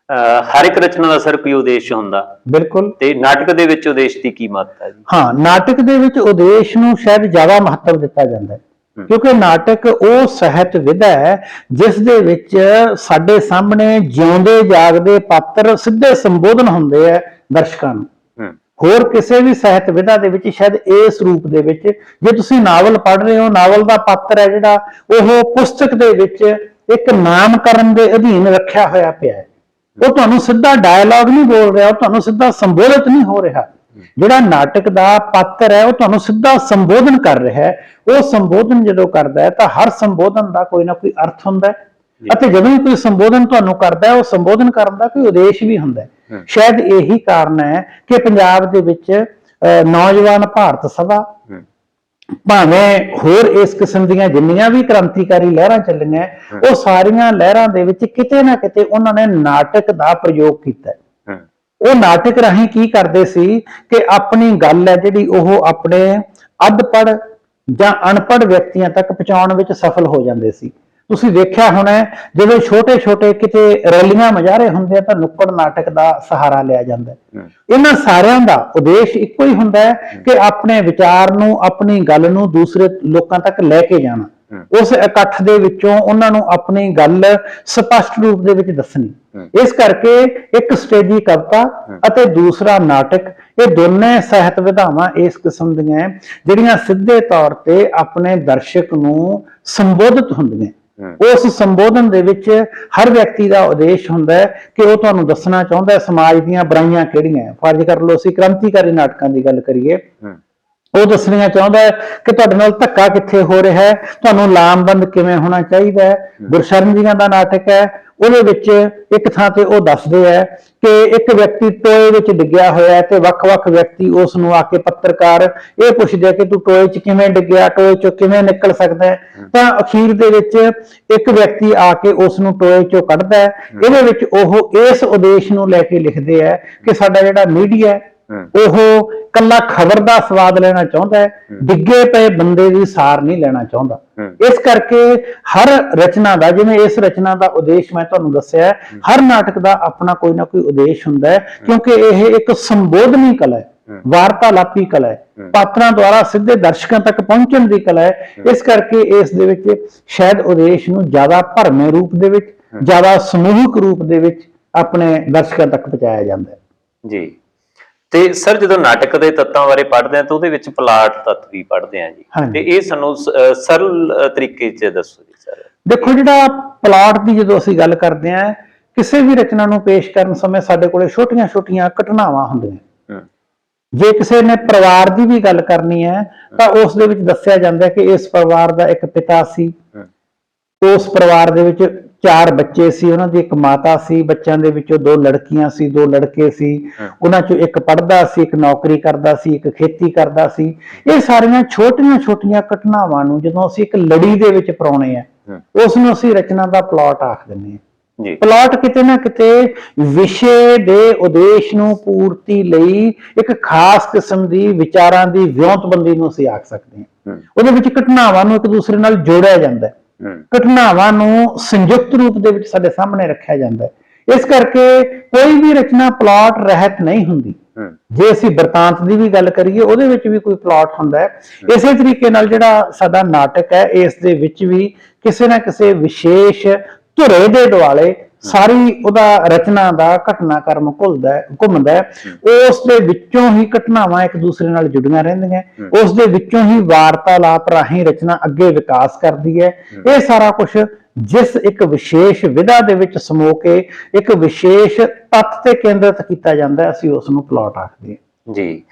ਹਰ ਇੱਕ ਰਚਨਾ ਦਾ ਸਰ ਕੋਈ ਉਦੇਸ਼ ਹੁੰਦਾ। ਬਿਲਕੁਲ। ਤੇ ਨਾਟਕ ਦੇ ਵਿੱਚ ਉਦੇਸ਼ ਦੀ ਕੀ ਮਹੱਤਤਾ ਹੈ ਜੀ? ਹਾਂ, ਨਾਟਕ ਦੇ ਵਿੱਚ ਉਦੇਸ਼ ਨੂੰ ਸ਼ਾਇਦ ਜ਼ਿਆਦਾ ਮਹੱਤਵ ਦਿੱਤਾ ਜਾਂਦਾ ਹੈ, ਕਿਉਂਕਿ ਨਾਟਕ ਉਹ ਸਾਹਿਤ ਵਿਧਾ ਹੈ ਜਿਸ ਦੇ ਵਿੱਚ ਸਾਡੇ ਸਾਹਮਣੇ ਜਿਉਂਦੇ ਜਾਗਦੇ ਪਾਤਰ ਸਿੱਧੇ ਸੰਬੋਧਨ ਹੁੰਦੇ ਆ ਦਰਸ਼ਕਾਂ ਨੂੰ। ਹੋਰ ਕਿਸੇ ਵੀ ਸਾਹਿਤ ਵਿਧਾ ਦੇ ਵਿੱਚ ਸ਼ਾਇਦ ਇਸ ਰੂਪ ਦੇ ਵਿੱਚ, ਜੇ ਤੁਸੀਂ ਨਾਵਲ ਪੜ੍ਹ ਰਹੇ ਹੋ, ਨਾਵਲ ਦਾ ਪਾਤਰ ਹੈ ਜਿਹੜਾ ਉਹ ਪੁਸਤਕ ਦੇ ਵਿੱਚ ਇੱਕ ਨਾਮਕਰਨ ਦੇ ਅਧੀਨ ਰੱਖਿਆ ਹੋਇਆ ਪਿਆ ਹੈ। ਉਹ ਤੁਹਾਨੂੰ ਸਿੱਧਾ ਡਾਇਲੌਗ ਨਹੀਂ ਬੋਲ ਰਿਹਾ, ਉਹ ਤੁਹਾਨੂੰ ਸਿੱਧਾ ਸੰਬੋਧਿਤ ਨਹੀਂ ਹੋ ਰਿਹਾ। ਜਿਹੜਾ ਨਾਟਕ ਦਾ ਪਾਤਰ ਹੈ ਉਹ ਤੁਹਾਨੂੰ ਸਿੱਧਾ ਸੰਬੋਧਨ ਕਰ ਰਿਹਾ ਹੈ। ਉਹ ਸੰਬੋਧਨ ਜਦੋਂ ਕਰਦਾ ਹੈ ਤਾਂ ਹਰ ਸੰਬੋਧਨ ਦਾ ਕੋਈ ਨਾ ਕੋਈ ਅਰਥ ਹੁੰਦਾ ਹੈ, ਅਤੇ ਜਦੋਂ ਵੀ ਕੋਈ ਸੰਬੋਧਨ ਤੁਹਾਨੂੰ ਕਰਦਾ ਹੈ ਉਹ ਸੰਬੋਧਨ ਕਰਨ ਦਾ ਕੋਈ ਉਦੇਸ਼ ਵੀ ਹੁੰਦਾ ਹੈ। ਸ਼ਾਇਦ ਇਹੀ ਕਾਰਨ ਹੈ ਕਿ ਪੰਜਾਬ ਦੇ ਵਿੱਚ ਨੌਜਵਾਨ ਭਾਰਤ ਸਭਾ, ਭਾਵੇਂ ਹੋਰ ਇਸ ਕਿਸਮ ਦੀਆਂ ਜਿੰਨੀਆਂ ਵੀ ਕ੍ਰਾਂਤੀਕਾਰੀ ਲਹਿਰਾਂ ਚੱਲੀਆਂ, ਉਹ ਸਾਰੀਆਂ ਲਹਿਰਾਂ ਦੇ ਵਿੱਚ ਕਿਤੇ ਨਾ ਕਿਤੇ ਉਹਨਾਂ ਨੇ ਨਾਟਕ ਦਾ ਪ੍ਰਯੋਗ ਕੀਤਾ ਹੈ। ਉਹ ਨਾਟਕ ਰਾਹੀਂ ਕੀ ਕਰਦੇ ਸੀ ਕਿ ਆਪਣੀ ਗੱਲ ਹੈ ਜਿਹੜੀ ਉਹ ਆਪਣੇ ਅਧਪੜ੍ਹ ਜਾਂ ਅਨਪੜ੍ਹ ਵਿਅਕਤੀਆਂ ਤੱਕ ਪਹੁੰਚਾਉਣ ਵਿੱਚ ਸਫਲ ਹੋ ਜਾਂਦੇ ਸੀ। ਤੁਸੀਂ ਵੇਖਿਆ ਹੋਣਾ ਜਦੋਂ ਛੋਟੇ-ਛੋਟੇ ਕਿਤੇ ਰੈਲੀਆਂ ਮੁਜ਼ਾਹਰੇ ਹੁੰਦੇ ਆ ਤਾਂ ਨੁੱਕੜ ਨਾਟਕ ਦਾ ਸਹਾਰਾ ਲਿਆ ਜਾਂਦਾ ਹੈ। ਇਹਨਾਂ ਸਾਰਿਆਂ ਦਾ ਉਦੇਸ਼ ਇੱਕੋ ਹੀ ਹੁੰਦਾ ਹੈ ਕਿ ਆਪਣੇ ਵਿਚਾਰ ਨੂੰ, ਆਪਣੀ ਗੱਲ ਨੂੰ ਦੂਸਰੇ ਲੋਕਾਂ ਤੱਕ ਲੈ ਕੇ ਜਾਣਾ। ਉਸ ਇਕੱਠ ਦੇ ਵਿੱਚੋਂ ਉਹਨਾਂ ਨੂੰ ਆਪਣੀ ਗੱਲ ਸਪਸ਼ਟ ਰੂਪ ਦੇ ਵਿੱਚ ਦੱਸਣੀ। ਇਸ ਕਰਕੇ ਇੱਕ ਸਟੇਜੀ ਕਵਿਤਾ ਅਤੇ ਦੂਸਰਾ ਨਾਟਕ, ਇਹ ਦੋਨੇ ਸਾਹਿਤ ਵਿਧਾਵਾਂ ਇਸ ਕਿਸਮ ਦੀਆਂ ਜਿਹੜੀਆਂ ਸਿੱਧੇ ਤੌਰ ਤੇ ਆਪਣੇ ਦਰਸ਼ਕ ਨੂੰ ਸੰਬੋਧਿਤ ਹੁੰਦੀਆਂ। ਉਸ ਸੰਬੋਧਨ ਦੇ ਵਿੱਚ ਹਰ ਵਿਅਕਤੀ ਦਾ ਉਦੇਸ਼ ਹੁੰਦਾ ਹੈ ਕਿ ਉਹ ਤੁਹਾਨੂੰ ਦੱਸਣਾ ਚਾਹੁੰਦਾ ਹੈ ਸਮਾਜ ਦੀਆਂ ਬੁਰਾਈਆਂ ਕਿਹੜੀਆਂ। ਫਰਜ਼ ਕਰ ਲਓ ਅਸੀਂ ਕ੍ਰਾਂਤੀਕਾਰੀ ਨਾਟਕਾਂ ਦੀ ਗੱਲ ਕਰੀਏ, ਉਹ ਦੱਸਣੀਆਂ ਚਾਹੁੰਦਾ ਹੈ ਕਿ ਤੁਹਾਡੇ ਨਾਲ ਧੱਕਾ ਕਿੱਥੇ ਹੋ ਰਿਹਾ ਹੈ, ਤੁਹਾਨੂੰ ਲਾਮਬੰਦ ਕਿਵੇਂ ਹੋਣਾ ਚਾਹੀਦਾ ਹੈ। ਗੁਰਸ਼ਰਨ ਜੀਆਂ ਦਾ ਨਾਟਕ ਹੈ, ਉਹਦੇ ਵਿੱਚ ਇੱਕ ਥਾਂ ਤੇ ਉਹ ਦੱਸਦੇ ਹੈ ਕਿ ਇੱਕ ਵਿਅਕਤੀ ਟੋਏ ਵਿੱਚ ਡਿੱਗਿਆ ਹੋਇਆ ਹੈ ਤੇ ਵੱਖ-ਵੱਖ ਵਿਅਕਤੀ ਉਸ ਨੂੰ ਆ ਕੇ ਪੱਤਰਕਾਰ ਇਹ ਪੁੱਛਦੇ ਕਿ ਤੂੰ ਟੋਏ 'ਚ ਕਿਵੇਂ ਡਿੱਗਿਆ, ਟੋਏ 'ਚੋਂ ਕਿਵੇਂ ਨਿਕਲ ਸਕਦਾ ਹੈ। ਤਾਂ ਅਖੀਰ ਦੇ ਵਿੱਚ ਇੱਕ ਵਿਅਕਤੀ ਆ ਕੇ ਉਸ ਨੂੰ ਟੋਏ 'ਚੋਂ ਕੱਢਦਾ ਹੈ। ਇਹਦੇ ਵਿੱਚ ਉਹ ਇਸ ਉਦੇਸ਼ ਨੂੰ ਲੈ ਕੇ ਲਿਖਦੇ ਹੈ ਕਿ ਸਾਡਾ ਜਿਹੜਾ ਮੀਡੀਆ ਹੈ ਉਹ ਕੱਲਾ ਖਬਰ ਦਾ ਸਵਾਦ ਲੈਣਾ ਚਾਹੁੰਦਾ ਹੈ, ਡਿੱਗੇ ਪਏ ਬੰਦੇ ਦੀ ਸਾਰ ਨਹੀਂ ਲੈਣਾ ਚਾਹੁੰਦਾ। ਇਸ ਕਰਕੇ ਹਰ ਰਚਨਾ ਦਾ, ਜਿਵੇਂ ਇਸ ਰਚਨਾ ਦਾ ਉਦੇਸ਼ ਮੈਂ ਤੁਹਾਨੂੰ ਦੱਸਿਆ, ਹਰ ਨਾਟਕ ਦਾ ਆਪਣਾ ਕੋਈ ਨਾ ਕੋਈ ਉਦੇਸ਼ ਹੁੰਦਾ ਹੈ, ਕਿਉਂਕਿ ਇਹ ਇੱਕ ਸੰਬੋਧਨੀ ਕਲਾ ਹੈ, ਵਾਰਤਾਲਾਪੀ ਕਲਾ ਹੈ, ਪਾਤਰਾਂ ਦੁਆਰਾ ਸਿੱਧੇ ਦਰਸ਼ਕਾਂ ਤੱਕ ਪਹੁੰਚਣ ਦੀ ਕਲਾ ਹੈ। ਇਸ ਕਰਕੇ ਇਸ ਦੇ ਵਿੱਚ ਸ਼ਾਇਦ ਉਦੇਸ਼ ਨੂੰ ਜ਼ਿਆਦਾ ਭਰਵੇਂ ਰੂਪ ਦੇ ਵਿੱਚ, ਜ਼ਿਆਦਾ ਸਮੂਹਿਕ ਰੂਪ ਦੇ ਵਿੱਚ ਆਪਣੇ ਦਰਸ਼ਕਾਂ ਤੱਕ ਪਹੁੰਚਾਇਆ ਜਾਂਦਾ ਹੈ। ਜੀ। ਤੇ ਸਰ ਜਦੋਂ ਨਾਟਕ ਦੇ ਤੱਤਾਂ ਬਾਰੇ ਪੜ੍ਹਦੇ ਆ ਤਾਂ ਉਹਦੇ ਵਿੱਚ ਪਲਾਟ ਤੱਤ ਵੀ ਪੜ੍ਹਦੇ ਆ ਜੀ, ਤੇ ਇਹ ਸਾਨੂੰ ਸਰਲ ਤਰੀਕੇ 'ਚ ਦੱਸੋ ਜੀ ਸਰ। ਦੇਖੋ, ਜਿਹੜਾ ਪਲਾਟ ਦੀ ਜਦੋਂ ਅਸੀਂ ਗੱਲ ਕਰਦੇ ਆ, ਕਿਸੇ ਵੀ ਰਚਨਾ ਨੂੰ ਪੇਸ਼ ਕਰਨ ਸਮੇਂ ਸਾਡੇ ਕੋਲੇ ਛੋਟੀਆਂ-ਛੋਟੀਆਂ ਘਟਨਾਵਾਂ ਹੁੰਦੀਆਂ। ਜੇ ਕਿਸੇ ਨੇ ਪਰਿਵਾਰ ਦੀ ਵੀ ਗੱਲ ਕਰਨੀ ਹੈ ਤਾਂ ਉਸ ਦੇ ਵਿੱਚ ਦੱਸਿਆ ਜਾਂਦਾ ਕਿ ਇਸ ਪਰਿਵਾਰ ਦਾ ਇੱਕ ਪਿਤਾ ਸੀ, ਉਸ ਪਰਿਵਾਰ ਦੇ ਵਿੱਚ 4 ਬੱਚੇ ਸੀ, ਉਹਨਾਂ ਦੀ ਇੱਕ ਮਾਤਾ ਸੀ, ਬੱਚਿਆਂ ਦੇ ਵਿੱਚੋਂ 2 ਲੜਕੀਆਂ ਸੀ, 2 ਲੜਕੇ ਸੀ, ਉਹਨਾਂ ਚੋਂ ਇੱਕ ਪੜ੍ਹਦਾ ਸੀ, ਇੱਕ ਨੌਕਰੀ ਕਰਦਾ ਸੀ, ਇੱਕ ਖੇਤੀ ਕਰਦਾ ਸੀ। ਇਹ ਸਾਰੀਆਂ ਛੋਟੀਆਂ-ਛੋਟੀਆਂ ਘਟਨਾਵਾਂ ਨੂੰ ਜਦੋਂ ਅਸੀਂ ਇੱਕ ਲੜੀ ਦੇ ਵਿੱਚ ਪਰੋਣੇ ਆ, ਉਸ ਨੂੰ ਅਸੀਂ ਰਚਨਾ ਦਾ ਪਲਾਟ ਆਖ ਦਿੰਦੇ ਹਾਂ। ਪਲਾਟ ਕਿਤੇ ਨਾ ਕਿਤੇ ਵਿਸ਼ੇ ਦੇ ਉਦੇਸ਼ ਨੂੰ ਪੂਰਤੀ ਲਈ ਇੱਕ ਖਾਸ ਕਿਸਮ ਦੀ ਵਿਚਾਰਾਂ ਦੀ ਵਿਉਂਤਬੰਦੀ ਨੂੰ ਅਸੀਂ ਆਖ ਸਕਦੇ ਹਾਂ। ਉਹਦੇ ਵਿੱਚ ਘਟਨਾਵਾਂ ਨੂੰ ਇੱਕ ਦੂਸਰੇ ਨਾਲ ਜੋੜਿਆ ਜਾਂਦਾ ਹੈ, ਘਟਨਾਵਾਂ ਨੂੰ ਸੰਯੁਕਤ ਰੂਪ ਦੇ ਵਿੱਚ ਸਾਡੇ ਸਾਹਮਣੇ ਰੱਖਿਆ ਜਾਂਦਾ ਹੈ। ਇਸ ਕਰਕੇ ਕੋਈ ਵੀ ਰਚਨਾ ਪਲਾਟ ਰਹਿਤ ਨਹੀਂ ਹੁੰਦੀ। ਜੇ ਅਸੀਂ ਬਿਰਤਾਂਤ ਦੀ ਵੀ ਗੱਲ ਕਰੀਏ, ਉਹਦੇ ਵਿੱਚ ਵੀ ਕੋਈ ਪਲਾਟ ਹੁੰਦਾ ਹੈ। ਇਸੇ ਤਰੀਕੇ ਨਾਲ ਜਿਹੜਾ ਸਾਡਾ ਨਾਟਕ ਹੈ, ਇਸ ਦੇ ਵਿੱਚ ਵੀ ਕਿਸੇ ਨਾ ਕਿਸੇ ਵਿਸ਼ੇਸ਼ ਧੁਰੇ ਦੇ ਦੁਆਲੇ ਸਾਰੀ ਉਹਦਾ ਰਚਨਾ ਦਾ ਘਟਨਾਕ੍ਰਮ ਘੁੰਮਦਾ ਹੈ। ਉਸ ਦੇ ਵਿੱਚੋਂ ਹੀ ਘਟਨਾਵਾਂ ਇੱਕ ਦੂਸਰੇ ਨਾਲ ਜੁੜੀਆਂ ਰਹਿੰਦੀਆਂ, ਉਸ ਦੇ ਵਿੱਚੋਂ ਹੀ ਵਾਰਤਾਲਾਪ ਰਾਹੀਂ ਰਚਨਾ ਅੱਗੇ ਵਿਕਾਸ ਕਰਦੀ ਹੈ। ਇਹ ਸਾਰਾ ਕੁਝ ਜਿਸ ਇੱਕ ਵਿਸ਼ੇਸ਼ ਵਿਧਾ ਦੇ ਵਿੱਚ ਸਮੋ ਕੇ ਇੱਕ ਵਿਸ਼ੇਸ਼ ਤੱਤ ਤੇ ਕੇਂਦਰਿਤ ਕੀਤਾ ਜਾਂਦਾ, ਅਸੀਂ ਉਸ ਨੂੰ ਪਲਾਟ ਆਖਦੇ ਹਾਂ ਜੀ।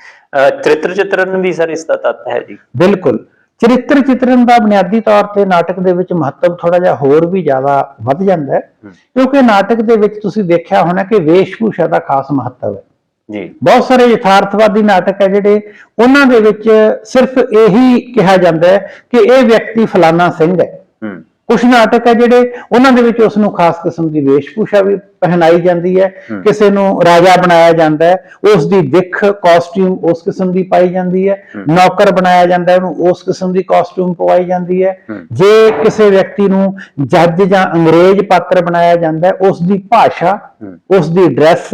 ਚਰਿੱਤਰ ਚਿਤਰਨ ਵੀ ਸਰ ਇਸ ਦਾ ਤੱਤ ਹੈ ਜੀ? ਬਿਲਕੁਲ। ਚਰਿੱਤਰ ਚਿਤਰਨ ਦਾ ਬੁਨਿਆਦੀ ਤੌਰ ਤੇ ਨਾਟਕ ਦੇ ਵਿੱਚ ਮਹੱਤਵ ਥੋੜਾ ਜਿਹਾ ਹੋਰ ਵੀ ਜ਼ਿਆਦਾ ਵੱਧ ਜਾਂਦਾ ਹੈ, ਕਿਉਂਕਿ ਨਾਟਕ ਦੇ ਵਿੱਚ ਤੁਸੀਂ ਦੇਖਿਆ ਹੋਣਾ ਕਿ ਵੇਸ਼-ਭੂਸ਼ਾ ਦਾ ਖਾਸ ਮਹੱਤਵ ਹੈ ਜੀ। ਬਹੁਤ ਸਾਰੇ ਯਥਾਰਥਵਾਦੀ ਨਾਟਕ ਹੈ ਜਿਹੜੇ, ਉਹਨਾਂ ਦੇ ਵਿੱਚ ਸਿਰਫ ਇਹੀ ਕਿਹਾ ਜਾਂਦਾ ਹੈ ਕਿ ਇਹ ਵਿਅਕਤੀ ਫਲਾਨਾ ਸਿੰਘ ਹੈ। ਕੁਝ ਨਾਟਕ ਹੈ ਜਿਹੜੇ, ਉਹਨਾਂ ਦੇ ਵਿੱਚ ਉਸ ਨੂੰ ਖਾਸ ਕਿਸਮ ਦੀ ਵੇਸ਼-ਭੂਸ਼ਾ ਵੀ ਪਹਿਨਾਈ ਜਾਂਦੀ ਹੈ। ਕਿਸੇ ਨੂੰ ਰਾਜਾ ਬਣਾਇਆ ਜਾਂਦਾ ਹੈ, ਉਸ ਦੀ ਦਿੱਖ ਕਾਸਟਿਊਮ ਉਸ ਕਿਸਮ ਦੀ ਪਾਈ ਜਾਂਦੀ ਹੈ। ਨੌਕਰ ਬਣਾਇਆ ਜਾਂਦਾ ਹੈ, ਉਹਨੂੰ ਉਸ ਕਿਸਮ ਦੀ ਕਾਸਟਿਊਮ ਪਵਾਈ ਜਾਂਦੀ ਹੈ। ਜੇ ਕਿਸੇ ਵਿਅਕਤੀ ਨੂੰ ਜੱਜ ਜਾਂ ਅੰਗਰੇਜ਼ ਪਾਤਰ ਬਣਾਇਆ ਜਾਂਦਾ ਹੈ, ਉਸ ਦੀ ਭਾਸ਼ਾ, ਉਸ ਦੀ ਡਰੈਸ,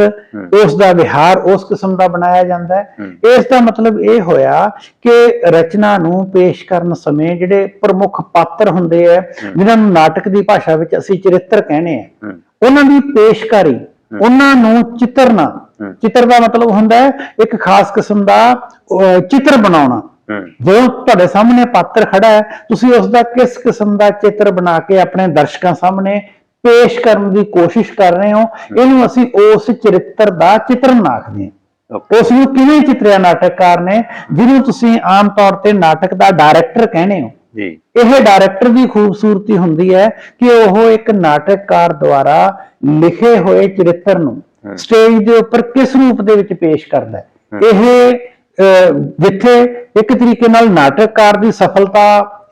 ਉਸ ਦਾ ਵਿਹਾਰ ਉਸ ਕਿਸਮ ਦਾ ਬਣਾਇਆ ਜਾਂਦਾ ਹੈ। ਇਸ ਦਾ ਮਤਲਬ ਇਹ ਹੋਇਆ ਕਿ ਰਚਨਾ ਨੂੰ ਪੇਸ਼ ਕਰਨ ਸਮੇਂ ਜਿਹੜੇ ਪ੍ਰਮੁੱਖ ਪਾਤਰ ਹੁੰਦੇ ਆ, ਜਿਨ੍ਹਾਂ ਨੂੰ ਨਾਟਕ ਦੀ ਭਾਸ਼ਾ ਵਿੱਚ ਅਸੀਂ ਚਰਿੱਤਰ ਕਹਿੰਦੇ ਆ, ਉਹਨਾਂ ਦੀ ਪੇਸ਼ਕਾਰੀ, ਉਹਨਾਂ ਨੂੰ ਚਿੱਤਰਨਾ। ਚਿੱਤਰ ਦਾ ਮਤਲਬ ਹੁੰਦਾ ਹੈ ਇੱਕ ਖਾਸ ਕਿਸਮ ਦਾ ਚਿੱਤਰ ਬਣਾਉਣਾ। ਜਦੋਂ ਤੁਹਾਡੇ ਸਾਹਮਣੇ ਪਾਤਰ ਖੜਾ ਹੈ, ਤੁਸੀਂ ਉਸ ਦਾ ਕਿਸ ਕਿਸਮ ਦਾ ਚਿੱਤਰ ਬਣਾ ਕੇ ਆਪਣੇ ਦਰਸ਼ਕਾਂ ਸਾਹਮਣੇ ਪੇਸ਼ ਕਰਨ ਦੀ ਕੋਸ਼ਿਸ਼ ਕਰ ਰਹੇ ਹੋ, ਇਹਨੂੰ ਅਸੀਂ ਉਸ ਚਰਿੱਤਰ ਦਾ ਚਿੱਤਰਨ ਆਖਦੇ ਹਾਂ। ਉਸ ਨੂੰ ਕਿਵੇਂ ਚਿੱਤਰਿਆ ਨਾਟਕਕਾਰ ਨੇ, ਜਿਹਨੂੰ ਤੁਸੀਂ ਆਮ ਤੌਰ ਤੇ ਨਾਟਕ ਦਾ ਡਾਇਰੈਕਟਰ ਕਹਿੰਦੇ ਹੋ ਜੀ। ਇਹ ਡਾਇਰੈਕਟਰ ਦੀ ਖੂਬਸੂਰਤੀ ਹੁੰਦੀ ਹੈ ਕਿ ਉਹ ਇੱਕ ਨਾਟਕਕਾਰ ਦੁਆਰਾ ਲਿਖੇ ਹੋਏ ਚਰਿੱਤਰ ਨੂੰ ਸਟੇਜ ਦੇ ਉੱਪਰ ਕਿਸ ਰੂਪ ਦੇ ਵਿੱਚ ਪੇਸ਼ ਕਰਦਾ ਹੈ। ਇਹ ਜਿੱਥੇ ਇੱਕ ਤਰੀਕੇ ਨਾਲ ਨਾਟਕਕਾਰ ਦੀ ਸਫਲਤਾ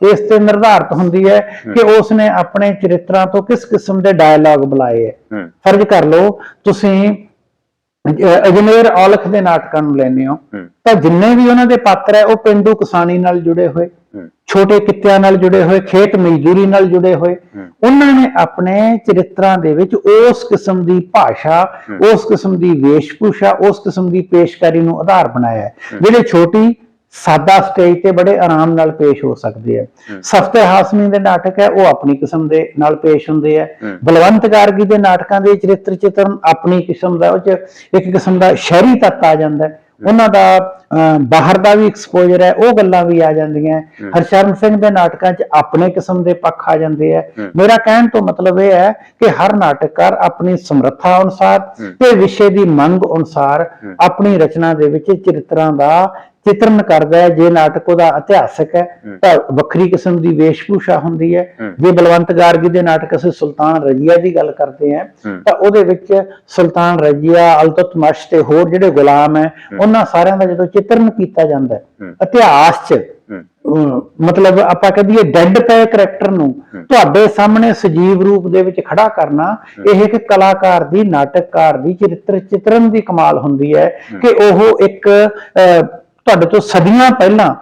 ਇਸ ਤੇ ਨਿਰਧਾਰਿਤ ਹੁੰਦੀ ਹੈ ਕਿ ਉਸਨੇ ਆਪਣੇ ਚਰਿੱਤਰਾਂ ਤੋਂ ਕਿਸ ਕਿਸਮ ਦੇ ਡਾਇਲੌਗ ਬੁਲਾਏ ਹੈ। ਫਰਜ਼ ਕਰ ਲਓ ਤੁਸੀਂ ਅਜਮੇਰ ਔਲਖ ਦੇ ਨਾਟਕਾਂ ਨੂੰ ਲੈਂਦੇ ਹੋ ਤਾਂ ਜਿੰਨੇ ਵੀ ਉਹਨਾਂ ਦੇ ਪਾਤਰ ਹੈ, ਉਹ ਪਿੰਡੂ ਕਿਸਾਨੀ ਨਾਲ ਜੁੜੇ ਹੋਏ, ਛੋਟੇ ਕਿੱਤਿਆਂ ਨਾਲ ਜੁੜੇ ਹੋਏ, ਖੇਤ ਮਜ਼ਦੂਰੀ ਨਾਲ ਜੁੜੇ ਹੋਏ। ਉਹਨਾਂ ਨੇ ਆਪਣੇ ਚਰਿੱਤਰਾਂ ਦੇ ਵਿੱਚ ਉਸ ਕਿਸਮ ਦੀ ਭਾਸ਼ਾ, ਉਸ ਕਿਸਮ ਦੀ ਵੇਸ਼-ਭੂਸ਼ਾ, ਉਸ ਕਿਸਮ ਦੀ ਪੇਸ਼ਕਾਰੀ ਨੂੰ ਆਧਾਰ ਬਣਾਇਆ ਹੈ। ਜਿਹੜੇ ਛੋਟੀ ਸਾਦਾ ਸਟੇਜ ਤੇ ਬੜੇ ਆਰਾਮ ਨਾਲ ਪੇਸ਼ ਹੋ ਸਕਦੇ ਆ। ਸਫਦਰ ਹਾਸਮੀ ਦੇ ਨਾਟਕ ਹੈ ਉਹ ਆਪਣੀ ਕਿਸਮ ਦੇ ਨਾਲ ਪੇਸ਼ ਹੁੰਦੇ ਆ। ਬਲਵੰਤ ਗਾਰਗੀ ਦੇ ਨਾਟਕਾਂ ਦੇ ਚਰਿੱਤਰ ਚਿਤਰਨ ਆਪਣੀ ਕਿਸਮ ਦਾ, ਉਹ ਚ ਇੱਕ ਕਿਸਮ ਦਾ ਸ਼ਹਿਰੀ ਤੱਤ ਆ ਜਾਂਦਾ, ਉਹਨਾਂ ਦਾ ਬਾਹਰ ਦਾ ਵੀ ਐਕਸਪੋਜ਼ਰ ਹੈ, ਉਹ ਗੱਲਾਂ ਵੀ ਆ ਜਾਂਦੀਆਂ। ਹਰਸ਼ਰਨ ਸਿੰਘ ਦੇ ਨਾਟਕਾਂ 'ਚ ਆਪਣੇ ਕਿਸਮ ਦੇ ਪੱਖ ਆ ਜਾਂਦੇ ਆ। ਮੇਰਾ ਕਹਿਣ ਤੋਂ ਮਤਲਬ ਇਹ ਹੈ ਕਿ ਹਰ ਨਾਟਕਕਾਰ ਆਪਣੀ ਸਮਰੱਥਾ ਅਨੁਸਾਰ ਤੇ ਵਿਸ਼ੇ ਦੀ ਮੰਗ ਅਨੁਸਾਰ ਆਪਣੀ ਰਚਨਾ ਦੇ ਵਿੱਚ ਚਰਿੱਤਰਾਂ ਦਾ ਚਿਤਰਨ ਕਰਦਾ ਹੈ। ਜੇ ਨਾਟਕ ਉਹਦਾ ਇਤਿਹਾਸਕ ਹੈ ਤਾਂ ਵੱਖਰੀ ਕਿਸਮ ਦੀ ਵੇਸ਼ਭੂਸ਼ਾ ਹੁੰਦੀ ਹੈ। ਜੇ ਬਲਵੰਤ ਗਾਰਗੀ ਦੇ ਨਾਟਕ ਅਸੀਂ ਸੁਲਤਾਨ ਰਜੀਆ ਦੀ ਗੱਲ ਕਰਦੇ ਹਾਂ ਤਾਂ ਉਹਦੇ ਵਿੱਚ ਸੁਲਤਾਨ ਰਜੀਆ, ਅਲਤੁਤਮਸ਼ ਤੇ ਹੋਰ ਜਿਹੜੇ ਗੁਲਾਮ ਹੈ ਉਹਨਾਂ ਸਾਰਿਆਂ ਦਾ ਜਦੋਂ ਚਿਤਰਨ ਕੀਤਾ ਜਾਂਦਾ ਹੈ ਇਤਿਹਾਸ 'ਚ, ਮਤਲਬ ਆਪਾਂ ਕਹੀਏ ਡੈਡ ਪਏ ਕਰੈਕਟਰ ਨੂੰ ਤੁਹਾਡੇ ਸਾਹਮਣੇ ਸਜੀਵ ਰੂਪ ਦੇ ਵਿੱਚ ਖੜਾ ਕਰਨਾ, ਇਹ ਇੱਕ ਕਲਾਕਾਰ ਦੀ, ਨਾਟਕਕਾਰ ਦੀ ਚਰਿੱਤਰ ਚਿਤਰਨ ਦੀ ਕਮਾਲ ਹੁੰਦੀ ਹੈ ਕਿ ਉਹ ਇੱਕ ਤੁਹਾਡੇ ਤੋਂ ਸਦੀਆਂ ਪਹਿਲਾਂ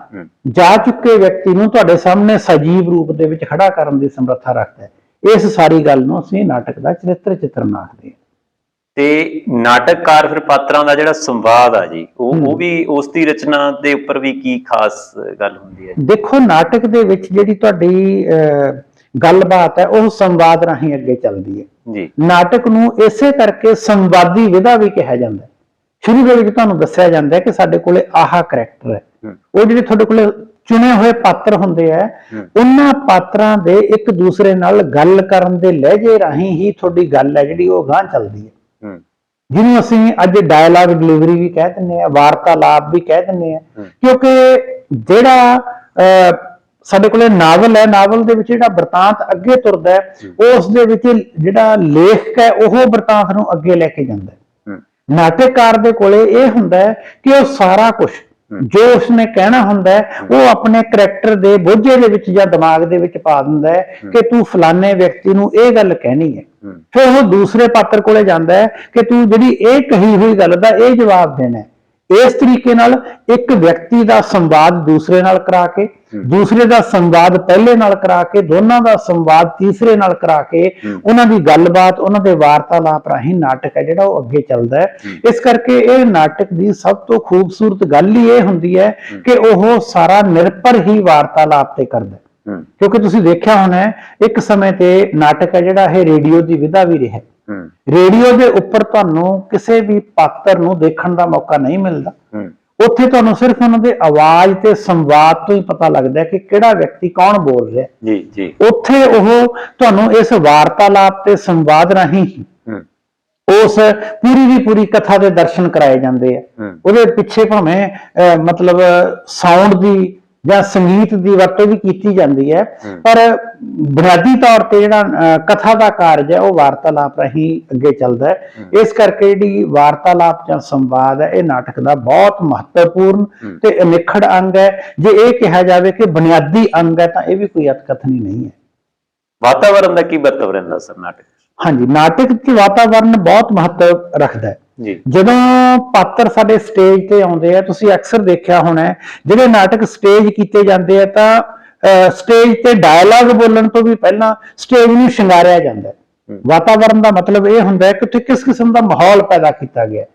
ਜਾ ਚੁੱਕੇ ਵਿਅਕਤੀ ਨੂੰ ਤੁਹਾਡੇ ਸਾਹਮਣੇ ਸਜੀਵ ਰੂਪ ਦੇ ਵਿੱਚ ਖੜਾ ਕਰਨ ਦੀ ਸਮਰੱਥਾ ਰੱਖਦਾ ਹੈ। ਇਸ ਸਾਰੀ ਗੱਲ ਨੂੰ ਅਸੀਂ ਨਾਟਕ ਦਾ ਚਰਿੱਤਰ ਚਿਤਰਨ ਆਖਦੇ ਹਾਂ। ਤੇ ਨਾਟਕਕਾਰ ਫਿਰ ਪਾਤਰਾਂ ਦਾ ਜਿਹੜਾ ਸੰਵਾਦ ਆ ਜੀ, ਉਹ ਵੀ ਉਸ ਦੀ ਰਚਨਾ ਦੇ ਉੱਪਰ ਵੀ ਕੀ ਖਾਸ ਗੱਲ ਹੁੰਦੀ ਹੈ? ਦੇਖੋ, ਨਾਟਕ ਦੇ ਵਿੱਚ ਜਿਹੜੀ ਤੁਹਾਡੀ ਗੱਲਬਾਤ ਹੈ ਉਹ ਸੰਵਾਦ ਰਾਹੀਂ ਅੱਗੇ ਚੱਲਦੀ ਹੈ ਜੀ। ਨਾਟਕ ਨੂੰ ਇਸੇ ਕਰਕੇ ਸੰਵਾਦੀ ਵਿਧਾ ਵੀ ਕਿਹਾ ਜਾਂਦਾ ਹੈ। ਸ਼ੁਰੂ ਦੇ ਵਿੱਚ ਤੁਹਾਨੂੰ ਦੱਸਿਆ ਜਾਂਦਾ ਹੈ ਕਿ ਸਾਡੇ ਕੋਲੇ ਆਹ ਕਰੈਕਟਰ ਹੈ, ਉਹ ਜਿਹੜੇ ਤੁਹਾਡੇ ਕੋਲੇ ਚੁਣੇ ਹੋਏ ਪਾਤਰ ਹੁੰਦੇ ਆ, ਉਹਨਾਂ ਪਾਤਰਾਂ ਦੇ ਇੱਕ ਦੂਸਰੇ ਨਾਲ ਗੱਲ ਕਰਨ ਦੇ ਲਹਿਜੇ ਰਾਹੀਂ ਹੀ ਤੁਹਾਡੀ ਗੱਲ ਹੈ ਜਿਹੜੀ ਉਹ ਗਾਂਹ ਚੱਲਦੀ ਹੈ, ਜਿਹਨੂੰ ਅਸੀਂ ਅੱਜ ਡਾਇਲਾਗ ਡਿਲੀਵਰੀ ਵੀ ਕਹਿ ਦਿੰਦੇ ਆ, ਵਾਰਤਾਲਾਪ ਵੀ ਕਹਿ ਦਿੰਦੇ ਆ। ਕਿਉਂਕਿ ਜਿਹੜਾ ਸਾਡੇ ਕੋਲੇ ਨਾਵਲ ਹੈ, ਨਾਵਲ ਦੇ ਵਿੱਚ ਜਿਹੜਾ ਬਿਰਤਾਂਤ ਅੱਗੇ ਤੁਰਦਾ ਹੈ, ਉਸ ਦੇ ਵਿੱਚ ਜਿਹੜਾ ਲੇਖਕ ਹੈ ਉਹ ਬਿਰਤਾਂਤ ਨੂੰ ਅੱਗੇ ਲੈ ਕੇ ਜਾਂਦਾ ਹੈ। ਨਾਟਕਕਾਰ ਦੇ ਕੋਲੇ ਇਹ ਹੁੰਦਾ ਹੈ ਕਿ ਉਹ ਸਾਰਾ ਕੁਝ ਜੋ ਉਸਨੇ ਕਹਿਣਾ ਹੁੰਦਾ ਹੈ ਉਹ ਆਪਣੇ ਕਰੈਕਟਰ ਦੇ ਬੋਝੇ ਦੇ ਵਿੱਚ ਜਾਂ ਦਿਮਾਗ ਦੇ ਵਿੱਚ ਪਾ ਦਿੰਦਾ ਹੈ ਕਿ ਤੂੰ ਫਲਾਣੇ ਵਿਅਕਤੀ ਨੂੰ ਇਹ ਗੱਲ ਕਹਿਣੀ ਹੈ। ਫਿਰ ਉਹ ਦੂਸਰੇ ਪਾਤਰ ਕੋਲੇ ਜਾਂਦਾ ਹੈ ਕਿ ਤੂੰ ਜਿਹੜੀ ਇਹ ਕਹੀ ਹੋਈ ਗੱਲ ਦਾ ਇਹ ਜਵਾਬ ਦੇਣਾ ਹੈ। ਇਸ ਤਰੀਕੇ ਨਾਲ ਇੱਕ ਵਿਅਕਤੀ ਦਾ ਸੰਵਾਦ ਦੂਸਰੇ ਨਾਲ ਕਰਾ ਕੇ, ਦੂਸਰੇ ਦਾ ਸੰਵਾਦ ਪਹਿਲੇ ਨਾਲ ਕਰਾ ਕੇ, ਦੋਨਾਂ ਦਾ ਸੰਵਾਦ ਤੀਸਰੇ ਨਾਲ ਕਰਾ ਕੇ ਉਹਨਾਂ ਦੀ ਗੱਲਬਾਤ, ਉਹਨਾਂ ਦੇ ਵਾਰਤਾਲਾਪ ਰਾਹੀਂ ਨਾਟਕ ਹੈ ਜਿਹੜਾ ਉਹ ਅੱਗੇ ਚੱਲਦਾ ਹੈ। ਇਸ ਕਰਕੇ ਇਹ ਨਾਟਕ ਦੀ ਸਭ ਤੋਂ ਖੂਬਸੂਰਤ ਗੱਲ ਹੀ ਇਹ ਹੁੰਦੀ ਹੈ ਕਿ ਉਹ ਸਾਰਾ ਨਿਰਭਰ ਹੀ ਵਾਰਤਾਲਾਪ ਤੇ ਕਰਦਾ। ਕਿਉਂਕਿ ਤੁਸੀਂ ਦੇਖਿਆ ਹੋਣਾ ਇੱਕ ਸਮੇਂ ਤੇ ਨਾਟਕ ਹੈ ਜਿਹੜਾ ਇਹ ਰੇਡੀਓ ਦੀ ਵਿਧਾ ਵੀ ਰਿਹਾ। ਰੇਡੀਓ ਦੇ ਉੱਪਰ ਤੁਹਾਨੂੰ ਕਿਸੇ ਵੀ ਪਾਤਰ ਨੂੰ ਦੇਖਣ ਦਾ ਮੌਕਾ ਨਹੀਂ ਮਿਲਦਾ। ਉੱਥੇ ਤੁਹਾਨੂੰ ਸਿਰਫ ਉਹਨਾਂ ਦੇ ਆਵਾਜ਼ ਤੇ ਸੰਵਾਦ ਤੋਂ ਹੀ ਪਤਾ ਲੱਗਦਾ ਕਿ ਕਿਹੜਾ ਵਿਅਕਤੀ ਕੌਣ ਬੋਲ ਰਿਹਾ ਜੀ ਜੀ। ਉੱਥੇ ਉਹ ਤੁਹਾਨੂੰ ਇਸ ਵਾਰਤਾਲਾਪ ਤੇ ਸੰਵਾਦ ਰਾਹੀਂ ਉਸ ਪੂਰੀ ਦੀ ਪੂਰੀ ਕਥਾ ਦੇ ਦਰਸ਼ਨ ਕਰਾਏ ਜਾਂਦੇ ਆ। ਉਹਦੇ ਪਿੱਛੇ ਭਾਵੇਂ ਮਤਲਬ ਸਾਊਂਡ ਦੀ ਜਾਂ ਸੰਗੀਤ ਦੀ ਵਰਤੋਂ ਵੀ ਕੀਤੀ ਜਾਂਦੀ ਹੈ, ਪਰ ਬੁਨਿਆਦੀ ਤੌਰ ਤੇ ਜਿਹੜਾ ਕਥਾ ਦਾ ਕਾਰਜ ਹੈ ਉਹ ਵਾਰਤਾਲਾਪ ਰਾਹੀਂ ਅੱਗੇ ਚੱਲਦਾ ਹੈ। ਇਸ ਕਰਕੇ ਜਿਹੜੀ ਵਾਰਤਾਲਾਪ ਜਾਂ ਸੰਵਾਦ ਹੈ ਇਹ ਨਾਟਕ ਦਾ ਬਹੁਤ ਮਹੱਤਵਪੂਰਨ ਤੇ ਅਨਿੱਖੜ ਅੰਗ ਹੈ। ਜੇ ਇਹ ਕਿਹਾ ਜਾਵੇ ਕਿ ਬੁਨਿਆਦੀ ਅੰਗ ਹੈ ਤਾਂ ਇਹ ਵੀ ਕੋਈ ਅਤਕਥਨੀ ਨਹੀਂ ਹੈ। ਵਾਤਾਵਰਨ ਦਾ ਕੀ ਮਹੱਤਵ ਰਹਿੰਦਾ ਸਰ ਨਾਟਕ? ਹਾਂਜੀ, ਨਾਟਕ ਚ ਵਾਤਾਵਰਨ ਬਹੁਤ ਮਹੱਤਵ ਰੱਖਦਾ ਹੈ। ਜਦੋਂ ਪਾਤਰ ਸਾਡੇ ਸਟੇਜ ਤੇ ਆਉਂਦੇ ਆ, ਤੁਸੀਂ ਅਕਸਰ ਦੇਖਿਆ ਹੋਣਾ ਜਿਹੜੇ ਨਾਟਕ ਸਟੇਜ ਕੀਤੇ ਜਾਂਦੇ ਆ ਤਾਂ ਸਟੇਜ ਤੇ ਡਾਇਲਾਗ ਬੋਲਣ ਤੋਂ ਵੀ ਪਹਿਲਾਂ ਸਟੇਜ ਨੂੰ ਸ਼ਿੰਗਾਰਿਆ ਜਾਂਦਾ ਹੈ। ਵਾਤਾਵਰਨ ਦਾ ਮਤਲਬ ਇਹ ਹੁੰਦਾ ਹੈ ਕਿ ਉੱਥੇ ਕਿਸ ਕਿਸਮ ਦਾ ਮਾਹੌਲ ਪੈਦਾ ਕੀਤਾ ਗਿਆ।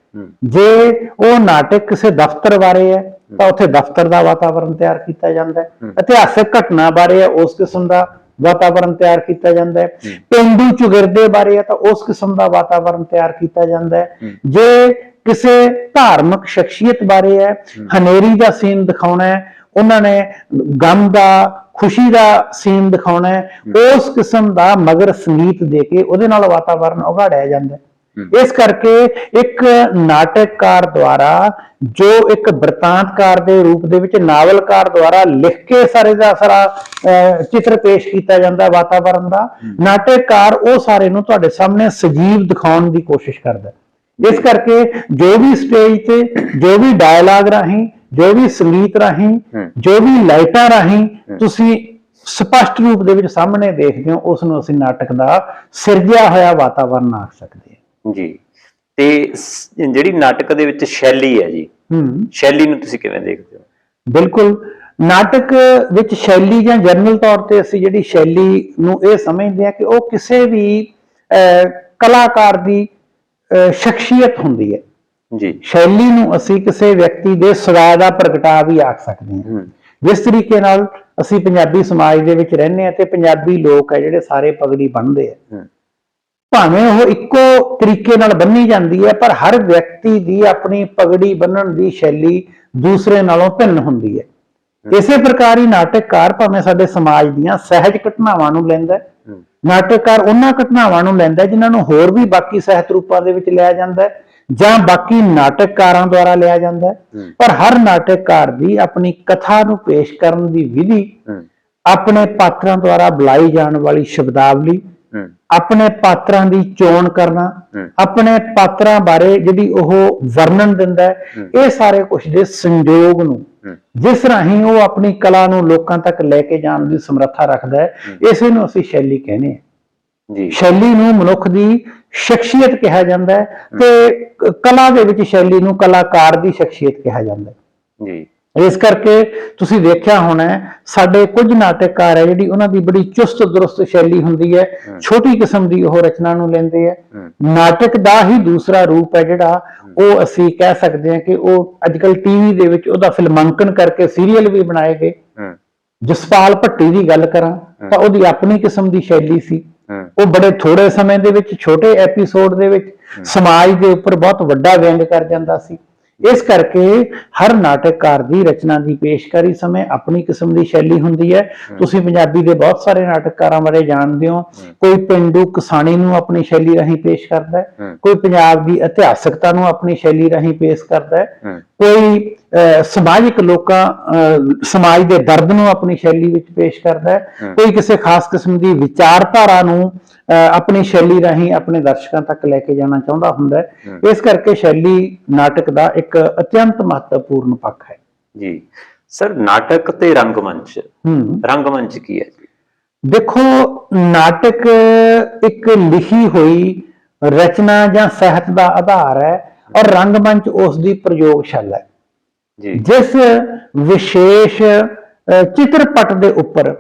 ਜੇ ਉਹ ਨਾਟਕ ਕਿਸੇ ਦਫ਼ਤਰ ਬਾਰੇ ਹੈ ਤਾਂ ਉੱਥੇ ਦਫ਼ਤਰ ਦਾ ਵਾਤਾਵਰਨ ਤਿਆਰ ਕੀਤਾ ਜਾਂਦਾ ਹੈ। ਇਤਿਹਾਸਕ ਘਟਨਾ ਬਾਰੇ ਹੈ ਉਸ ਕਿਸਮ ਦਾ ਵਾਤਾਵਰਨ ਤਿਆਰ ਕੀਤਾ ਜਾਂਦਾ ਹੈ। ਪੇਂਡੂ ਚੁਗਿਰਦੇ ਬਾਰੇ ਹੈ ਤਾਂ ਉਸ ਕਿਸਮ ਦਾ ਵਾਤਾਵਰਨ ਤਿਆਰ ਕੀਤਾ ਜਾਂਦਾ ਹੈ। ਜੇ ਕਿਸੇ ਧਾਰਮਿਕ ਸ਼ਖਸੀਅਤ ਬਾਰੇ ਹੈ, ਹਨੇਰੀ ਦਾ ਸੀਨ ਦਿਖਾਉਣਾ ਹੈ, ਉਹਨਾਂ ਨੇ ਗਮ ਦਾ, ਖੁਸ਼ੀ ਦਾ ਸੀਨ ਦਿਖਾਉਣਾ ਹੈ, ਉਸ ਕਿਸਮ ਦਾ ਮਗਰ ਸੰਗੀਤ ਦੇ ਕੇ ਉਹਦੇ ਨਾਲ ਵਾਤਾਵਰਨ ਉਘਾੜਿਆ ਜਾਂਦਾ ਹੈ। ਇਸ ਕਰਕੇ ਇੱਕ ਨਾਟਕਕਾਰ ਦੁਆਰਾ ਜੋ ਇੱਕ ਬਿਰਤਾਂਤਕਾਰ ਦੇ ਰੂਪ ਦੇ ਵਿੱਚ ਨਾਵਲਕਾਰ ਦੁਆਰਾ ਲਿਖ ਕੇ ਸਾਰੇ ਦਾ ਸਾਰਾ ਚਿੱਤਰ ਪੇਸ਼ ਕੀਤਾ ਜਾਂਦਾ ਵਾਤਾਵਰਨ ਦਾ, ਨਾਟਕਕਾਰ ਉਹ ਸਾਰੇ ਨੂੰ ਤੁਹਾਡੇ ਸਾਹਮਣੇ ਸਜੀਵ ਦਿਖਾਉਣ ਦੀ ਕੋਸ਼ਿਸ਼ ਕਰਦਾ। ਇਸ ਕਰਕੇ ਜੋ ਵੀ ਸਟੇਜ ਤੇ, ਜੋ ਵੀ ਡਾਇਲਾਗ ਰਾਹੀਂ, ਜੋ ਵੀ ਸੰਗੀਤ ਰਾਹੀਂ, ਜੋ ਵੀ ਲਾਈਟਾਂ ਰਾਹੀਂ ਤੁਸੀਂ ਸਪਸ਼ਟ ਰੂਪ ਦੇ ਵਿੱਚ ਸਾਹਮਣੇ ਦੇਖਦੇ ਹੋ, ਉਸ ਨੂੰ ਅਸੀਂ ਨਾਟਕ ਦਾ ਸਿਰਜਿਆ ਹੋਇਆ ਵਾਤਾਵਰਨ ਆਖ ਸਕਦੇ ਹਾਂ ਜੀ। ਤੇ ਜਿਹੜੀ ਨਾਟਕ ਦੇ ਵਿੱਚ ਸ਼ੈਲੀ ਹੈ ਜੀ, ਸ਼ੈਲੀ ਨੂੰ ਤੁਸੀਂ ਕਿਵੇਂ ਦੇਖਦੇ ਹੋ? ਬਿਲਕੁਲ, ਨਾਟਕ ਵਿੱਚ ਸ਼ੈਲੀ ਜਾਂ ਜਨਰਲ ਤੌਰ ਤੇ ਅਸੀਂ ਜਿਹੜੀ ਸ਼ੈਲੀ ਨੂੰ ਇਹ ਸਮਝਦੇ ਹਾਂ ਕਿ ਉਹ ਕਿਸੇ ਵੀ ਕਲਾਕਾਰ ਦੀ ਸ਼ਖਸੀਅਤ ਹੁੰਦੀ ਹੈ। ਜੀ ਸ਼ੈਲੀ ਨੂੰ ਅਸੀਂ ਕਿਸੇ ਵਿਅਕਤੀ ਦੇ ਸੁਭਾਅ ਦਾ ਪ੍ਰਗਟਾ ਵੀ ਆਖ ਸਕਦੇ ਹਾਂ। ਜਿਸ ਤਰੀਕੇ ਨਾਲ ਅਸੀਂ ਪੰਜਾਬੀ ਸਮਾਜ ਦੇ ਵਿੱਚ ਰਹਿੰਦੇ ਹਾਂ ਤੇ ਪੰਜਾਬੀ ਲੋਕ ਹੈ ਜਿਹੜੇ ਸਾਰੇ ਪਗੜੀ ਬੰਨ੍ਹਦੇ ਆ, ਭਾਵੇਂ ਉਹ ਇੱਕੋ ਤਰੀਕੇ ਨਾਲ ਬੰਨੀ ਜਾਂਦੀ ਹੈ, ਪਰ ਹਰ ਵਿਅਕਤੀ ਦੀ ਆਪਣੀ ਪਗੜੀ ਬੰਨਣ ਦੀ ਸ਼ੈਲੀ ਦੂਸਰੇ ਨਾਲੋਂ ਭਿੰਨ ਹੁੰਦੀ ਹੈ। ਇਸੇ ਪ੍ਰਕਾਰ ਹੀ ਨਾਟਕਕਾਰ ਭਾਵੇਂ ਸਾਡੇ ਸਮਾਜ ਦੀਆਂ ਸਹਿਜ ਘਟਨਾਵਾਂ ਨੂੰ ਲੈਂਦਾ, ਨਾਟਕਕਾਰ ਉਹਨਾਂ ਘਟਨਾਵਾਂ ਨੂੰ ਲੈਂਦਾ ਜਿਨ੍ਹਾਂ ਨੂੰ ਹੋਰ ਵੀ ਬਾਕੀ ਸਾਹਿਤ ਰੂਪਾਂ ਦੇ ਵਿੱਚ ਲਿਆ ਜਾਂਦਾ ਹੈ ਜਾਂ ਬਾਕੀ ਨਾਟਕਕਾਰਾਂ ਦੁਆਰਾ ਲਿਆ ਜਾਂਦਾ ਹੈ, ਪਰ ਹਰ ਨਾਟਕਕਾਰ ਦੀ ਆਪਣੀ ਕਥਾ ਨੂੰ ਪੇਸ਼ ਕਰਨ ਦੀ ਵਿਧੀ, ਆਪਣੇ ਪਾਤਰਾਂ ਦੁਆਰਾ ਬੁਲਾਈ ਜਾਣ ਵਾਲੀ ਸ਼ਬਦਾਵਲੀ, ਆਪਣੇ ਪਾਤਰਾਂ ਦੀ ਚੋਣ ਕਰਨਾ, ਆਪਣੇ ਪਾਤਰਾਂ ਬਾਰੇ ਜਿਹੜੀ ਉਹ ਵਰਣਨ ਦਿੰਦਾ ਹੈ, ਇਹ ਸਾਰੇ ਕੁਝ ਦੇ ਸੰਯੋਗ ਨੂੰ ਜਿਸ ਰਾਹੀਂ ਉਹ ਆਪਣੀ ਕਲਾ ਨੂੰ ਲੋਕਾਂ ਤੱਕ ਲੈ ਕੇ ਜਾਣ ਦੀ ਸਮਰੱਥਾ ਰੱਖਦਾ ਹੈ, ਇਸੇ ਨੂੰ ਅਸੀਂ ਸ਼ੈਲੀ ਕਹਿੰਦੇ ਹਾਂ। ਸ਼ੈਲੀ ਨੂੰ ਮਨੁੱਖ ਦੀ ਸ਼ਖਸੀਅਤ ਕਿਹਾ ਜਾਂਦਾ ਹੈ ਤੇ ਕਲਾ ਦੇ ਵਿੱਚ ਸ਼ੈਲੀ ਨੂੰ ਕਲਾਕਾਰ ਦੀ ਸ਼ਖਸੀਅਤ ਕਿਹਾ ਜਾਂਦਾ ਹੈ ਜੀ। ਇਸ ਕਰਕੇ ਤੁਸੀਂ ਦੇਖਿਆ ਹੋਣਾ ਸਾਡੇ ਕੁਝ ਨਾਟਕਕਾਰ ਹੈ ਜਿਹੜੀ ਉਹਨਾਂ ਦੀ ਬੜੀ ਚੁਸਤ ਦਰੁਸਤ ਸ਼ੈਲੀ ਹੁੰਦੀ ਹੈ, ਛੋਟੀ ਕਿਸਮ ਦੀ ਉਹ ਰਚਨਾ ਨੂੰ ਲੈਂਦੇ ਆ। ਨਾਟਕ ਦਾ ਹੀ ਦੂਸਰਾ ਰੂਪ ਹੈ ਜਿਹੜਾ ਉਹ ਅਸੀਂ ਕਹਿ ਸਕਦੇ ਹਾਂ ਕਿ ਉਹ ਅੱਜਕੱਲ ਟੀਵੀ ਦੇ ਵਿੱਚ ਉਹਦਾ ਫਿਲਮਾਂਕਨ ਕਰਕੇ ਸੀਰੀਅਲ ਵੀ ਬਣਾਏ ਗਏ। ਜਸਪਾਲ ਭੱਟੀ ਦੀ ਗੱਲ ਕਰਾਂ ਤਾਂ ਉਹਦੀ ਆਪਣੀ ਕਿਸਮ ਦੀ ਸ਼ੈਲੀ ਸੀ। ਉਹ ਬੜੇ ਥੋੜੇ ਸਮੇਂ ਦੇ ਵਿੱਚ ਛੋਟੇ ਐਪੀਸੋਡ ਦੇ ਵਿੱਚ ਸਮਾਜ ਦੇ ਉੱਪਰ ਬਹੁਤ ਵੱਡਾ ਵਿਅੰਗ ਕਰ ਜਾਂਦਾ ਸੀ। ਇਸ ਕਰਕੇ ਹਰ ਨਾਟਕਕਾਰ ਦੀ ਰਚਨਾ ਦੀ ਪੇਸ਼ਕਾਰੀ ਸਮੇਂ ਆਪਣੀ ਕਿਸਮ ਦੀ ਸ਼ੈਲੀ ਹੁੰਦੀ ਹੈ। ਤੁਸੀਂ ਪੰਜਾਬੀ ਦੇ ਬਹੁਤ ਸਾਰੇ ਨਾਟਕਕਾਰਾਂ ਬਾਰੇ ਜਾਣਦੇ ਹੋ। ਕੋਈ ਪਿੰਡੂ ਕਿਸਾਨੀ ਨੂੰ ਆਪਣੀ ਸ਼ੈਲੀ ਰਾਹੀਂ ਪੇਸ਼ ਕਰਦਾ ਹੈ, ਕੋਈ ਪੰਜਾਬ ਦੀ ਇਤਿਹਾਸਕਤਾ ਨੂੰ ਆਪਣੀ ਸ਼ੈਲੀ ਰਾਹੀਂ ਪੇਸ਼ ਕਰਦਾ ਹੈ, ਕੋਈ ਸਮਾਜਿਕ ਸਮਾਜ ਦੇ ਦਰਦ ਨੂੰ ਆਪਣੀ ਸ਼ੈਲੀ ਵਿੱਚ ਪੇਸ਼ ਕਰਦਾ ਹੈ, ਕੋਈ ਕਿਸੇ ਖਾਸ ਕਿਸਮ ਦੀ ਵਿਚਾਰਧਾਰਾ ਨੂੰ ਆਪਣੀ ਸ਼ੈਲੀ ਰਾਹੀਂ ਆਪਣੇ ਦਰਸ਼ਕਾਂ ਤੱਕ ਲੈ ਕੇ ਜਾਣਾ ਚਾਹੁੰਦਾ ਹੁੰਦਾ ਹੈ। ਇਸ ਕਰਕੇ ਸ਼ੈਲੀ ਨਾਟਕ ਦਾ ਇੱਕ ਅਤਿਅੰਤ ਮਹੱਤਵਪੂਰਨ ਪੱਖ ਹੈ ਜੀ। ਸਰ, ਨਾਟਕ ਤੇ ਰੰਗਮੰਚ, ਰੰਗਮੰਚ ਕੀ ਹੈ ਜੀ? ਦੇਖੋ, ਨਾਟਕ ਇੱਕ ਲਿਖੀ ਹੋਈ ਰਚਨਾ ਜਾਂ ਸਾਹਿਤ ਦਾ ਆਧਾਰ ਹੈ ਔਰ ਰੰਗਮੰਚ ਉਸ ਦੀ ਪ੍ਰਯੋਗਸ਼ਾਲਾ ਹੈ ਜੀ। ਜਿਸ ਵਿਸ਼ੇਸ਼ ਚਿੱਤਰਪਟ ਦੇ ਉੱਪਰ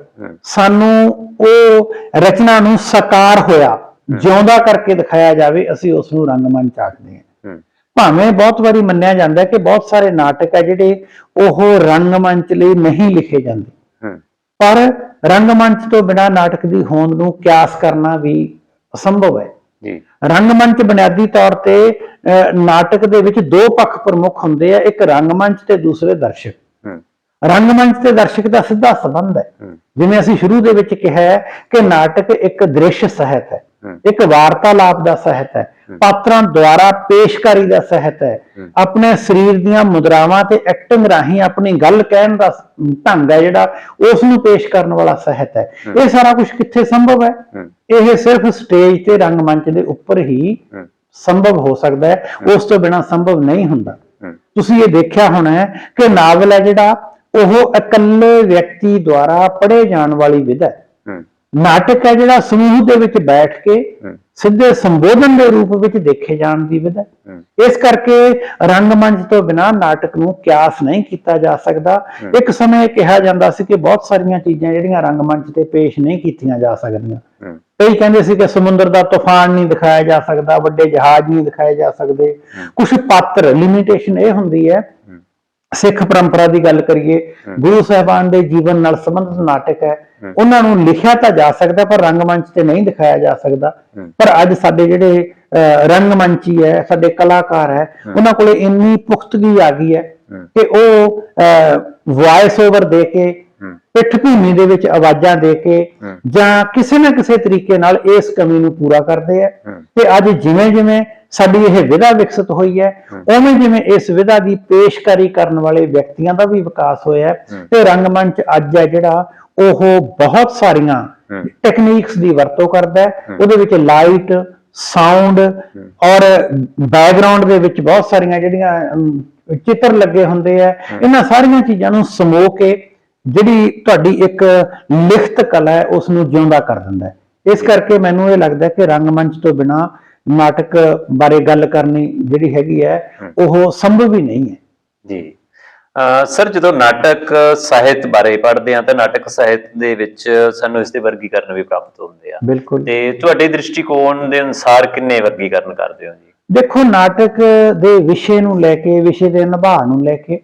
ਸਾਨੂੰ ਉਹ ਰਚਨਾ ਨੂੰ ਸਾਕਾਰ ਹੋਇਆ ਜਿਉਂਦਾ ਕਰਕੇ ਦਿਖਾਇਆ ਜਾਵੇ, ਅਸੀਂ ਉਸ ਨੂੰ ਰੰਗਮੰਚ ਆਖਦੇ ਹਾਂ। ਭਾਵੇਂ ਬਹੁਤ ਵਾਰੀ ਮੰਨਿਆ ਜਾਂਦਾ ਕਿ ਬਹੁਤ ਸਾਰੇ ਨਾਟਕ ਹੈ ਜਿਹੜੇ ਉਹ ਰੰਗਮੰਚ ਲਈ ਨਹੀਂ ਲਿਖੇ ਜਾਂਦੇ, ਪਰ ਰੰਗਮੰਚ ਤੋਂ ਬਿਨਾਂ ਨਾਟਕ ਦੀ ਹੋਂਦ ਨੂੰ ਕਿਆਸ ਕਰਨਾ ਵੀ ਅਸੰਭਵ ਹੈ ਜੀ। ਰੰਗਮੰਚ ਬੁਨਿਆਦੀ ਤੌਰ ਤੇ ਨਾਟਕ ਦੇ ਵਿੱਚ ਦੋ ਪੱਖ ਪ੍ਰਮੁੱਖ ਹੁੰਦੇ ਆ, ਇੱਕ ਰੰਗਮੰਚ ਤੇ ਦੂਸਰੇ ਦਰਸ਼ਕ। ਰੰਗਮੰਚ ਤੇ ਦਰਸ਼ਕ ਦਾ ਸਿੱਧਾ ਸੰਬੰਧ ਹੈ। ਜਿਵੇਂ ਅਸੀਂ ਸ਼ੁਰੂ ਦੇ ਵਿੱਚ ਕਿਹਾ ਕਿ ਨਾਟਕ ਇੱਕ ਦ੍ਰਿਸ਼ ਸਾਹਿਤ ਹੈ, ਇੱਕ ਵਾਰਤਾਲਾਪ ਦਾ ਸਾਹਿਤ ਹੈ, ਪਾਤਰਾਂ ਦੁਆਰਾ ਪੇਸ਼ਕਾਰੀ ਦਾ ਸਾਹਿਤ ਹੈ, ਆਪਣੇ ਸਰੀਰ ਦੀਆਂ ਮੁਦਰਾਵਾਂ ਤੇ ਐਕਟਿੰਗ ਰਾਹੀਂ ਆਪਣੀ ਗੱਲ ਕਹਿਣ ਦਾ ਢੰਗ ਹੈ ਜਿਹੜਾ ਉਸ ਨੂੰ ਪੇਸ਼ ਕਰਨ ਵਾਲਾ ਸਾਹਿਤ ਹੈ। ਇਹ ਸਾਰਾ ਕੁਝ ਕਿੱਥੇ ਸੰਭਵ ਹੈ? ਇਹ ਸਿਰਫ ਸਟੇਜ ਤੇ ਰੰਗਮੰਚ ਦੇ ਉੱਪਰ ਹੀ ਸੰਭਵ ਹੋ ਸਕਦਾ ਹੈ, ਉਸ ਤੋਂ ਬਿਨਾਂ ਸੰਭਵ ਨਹੀਂ ਹੁੰਦਾ। ਤੁਸੀਂ ਇਹ ਦੇਖਿਆ ਹੋਣਾ ਕਿ ਨਾਵਲ ਹੈ ਜਿਹੜਾ ਉਹ ਇਕੱਲੇ ਵਿਅਕਤੀ ਦੁਆਰਾ ਪੜ੍ਹੇ ਜਾਣ ਵਾਲੀ ਵਿਧਾ ਹੈ। ਨਾਟਕ ਹੈ ਜਿਹੜਾ ਸਮੂਹ ਦੇ ਵਿੱਚ ਬੈਠ ਕੇ ਸਿੱਧੇ ਸੰਬੋਧਨ ਦੇ ਰੂਪ ਵਿੱਚ ਦੇਖੇ ਜਾਣ ਦੀ ਵਿਧਾ। ਇਸ ਕਰਕੇ ਰੰਗਮੰਚ ਤੋਂ ਬਿਨਾਂ ਨਾਟਕ ਨੂੰ ਕਿਆਸ ਨਹੀਂ ਕੀਤਾ ਜਾ ਸਕਦਾ। ਇੱਕ ਸਮੇਂ ਕਿਹਾ ਜਾਂਦਾ ਸੀ ਕਿ ਬਹੁਤ ਸਾਰੀਆਂ ਚੀਜ਼ਾਂ ਜਿਹੜੀਆਂ ਰੰਗਮੰਚ ਤੇ ਪੇਸ਼ ਨਹੀਂ ਕੀਤੀਆਂ ਜਾ ਸਕਦੀਆਂ। ਕਈ ਕਹਿੰਦੇ ਸੀ ਕਿ ਸਮੁੰਦਰ ਦਾ ਤੂਫਾਨ ਨਹੀਂ ਦਿਖਾਇਆ ਜਾ ਸਕਦਾ, ਵੱਡੇ ਜਹਾਜ਼ ਨਹੀਂ ਦਿਖਾਏ ਜਾ ਸਕਦੇ। ਕੁਝ ਪਾਤਰ ਲਿਮਿਟੇਸ਼ਨ ਇਹ ਹੁੰਦੀ ਹੈ, ਸਿੱਖ ਪਰੰਪਰਾ ਦੀ ਗੱਲ ਕਰੀਏ, ਗੁਰੂ ਸਾਹਿਬਾਨ ਦੇ ਜੀਵਨ ਨਾਲ ਸੰਬੰਧਿਤ ਨਾਟਕ ਹੈ, ਉਹਨਾਂ ਨੂੰ ਲਿਖਿਆ ਤਾਂ ਜਾ ਸਕਦਾ ਪਰ ਰੰਗਮੰਚ ਤੇ ਨਹੀਂ ਦਿਖਾਇਆ ਜਾ ਸਕਦਾ। ਪਰ ਅੱਜ ਸਾਡੇ ਜਿਹੜੇ ਰੰਗਮੰਚੀ ਹੈ, ਸਾਡੇ ਕਲਾਕਾਰ ਹੈ, ਉਹਨਾਂ ਕੋਲੇ ਇੰਨੀ ਪੁਖਤਗੀ ਆ ਗਈ ਹੈ ਕਿ ਉਹ ਵਾਇਸ ਓਵਰ ਦੇ ਕੇ, ਪਿੱਠ ਭੂਮੀ ਦੇ ਵਿੱਚ ਆਵਾਜ਼ਾਂ ਦੇ ਕੇ ਜਾਂ ਕਿਸੇ ਨਾ ਕਿਸੇ ਤਰੀਕੇ ਨਾਲ ਇਸ ਕਮੀ ਨੂੰ ਪੂਰਾ ਕਰਦੇ ਆ। ਤੇ ਅੱਜ ਜਿਵੇਂ ਜਿਵੇਂ ਸਾਡੀ ਇਹ ਵਿਧਾ ਵਿਕਸਿਤ ਹੋਈ ਹੈ, ਉਵੇਂ ਜਿਵੇਂ ਇਸ ਵਿਧਾ ਦੀ ਪੇਸ਼ਕਾਰੀ ਕਰਨ ਵਾਲੇ ਵਿਅਕਤੀਆਂ ਦਾ ਵੀ ਵਿਕਾਸ ਹੋਇਆ ਤੇ ਰੰਗਮੰਚ ਅੱਜ ਹੈ ਜਿਹੜਾ ਉਹ ਬਹੁਤ ਸਾਰੀਆਂ ਟੈਕਨੀਕਸ ਦੀ ਵਰਤੋਂ ਕਰਦਾ ਹੈ। ਉਹਦੇ ਵਿੱਚ ਲਾਈਟ, ਸਾਊਂਡ ਔਰ ਬੈਕਗ੍ਰਾਉਂਡ ਦੇ ਵਿੱਚ ਬਹੁਤ ਸਾਰੀਆਂ ਜਿਹੜੀਆਂ ਚਿੱਤਰ ਲੱਗੇ ਹੁੰਦੇ ਆ, ਇਹਨਾਂ ਸਾਰੀਆਂ ਚੀਜ਼ਾਂ ਨੂੰ ਸਮੋ ਕੇ ਜਿਹੜੀ ਤੁਹਾਡੀ ਇੱਕ ਲਿਖਤ ਕਲਾ ਹੈ ਉਸ ਨੂੰ ਜਿਉਂਦਾ ਕਰ ਦਿੰਦਾ ਹੈ। ਇਸ ਕਰਕੇ ਮੈਨੂੰ ਇਹ ਲੱਗਦਾ ਕਿ ਰੰਗਮੰਚ ਤੋਂ ਬਿਨਾਂ ਨਾਟਕ ਬਾਰੇ ਗੱਲ ਕਰਨੀ ਜਿਹੜੀ ਹੈਗੀ ਹੈ ਉਹ ਸੰਭਵ ਹੀ ਨਹੀਂ ਹੈ ਜੀ। ਸਰ, ਜਦੋਂ ਨਾਟਕ ਸਾਹਿਤ ਬਾਰੇ ਪੜ੍ਹਦੇ ਹਾਂ ਤਾਂ ਨਾਟਕ ਸਾਹਿਤ ਦੇ ਵਿੱਚ ਸਾਨੂੰ ਇਸ ਦੇ ਵਰਗੀਕਰਨ ਵੀ ਪ੍ਰਾਪਤ ਹੁੰਦੇ ਆ। ਬਿਲਕੁਲ। ਤੇ ਤੁਹਾਡੇ ਦ੍ਰਿਸ਼ਟੀਕੋਣ ਦੇ ਅਨੁਸਾਰ ਕਿੰਨੇ ਵਰਗੀਕਰਨ ਕਰਦੇ ਹੋ ਜੀ? ਦੇਖੋ, ਨਾਟਕ ਦੇ ਵਿਸ਼ੇ ਨੂੰ ਲੈ ਕੇ, ਵਿਸ਼ੇ ਦੇ ਨਿਭਾਅ ਨੂੰ ਲੈ ਕੇ,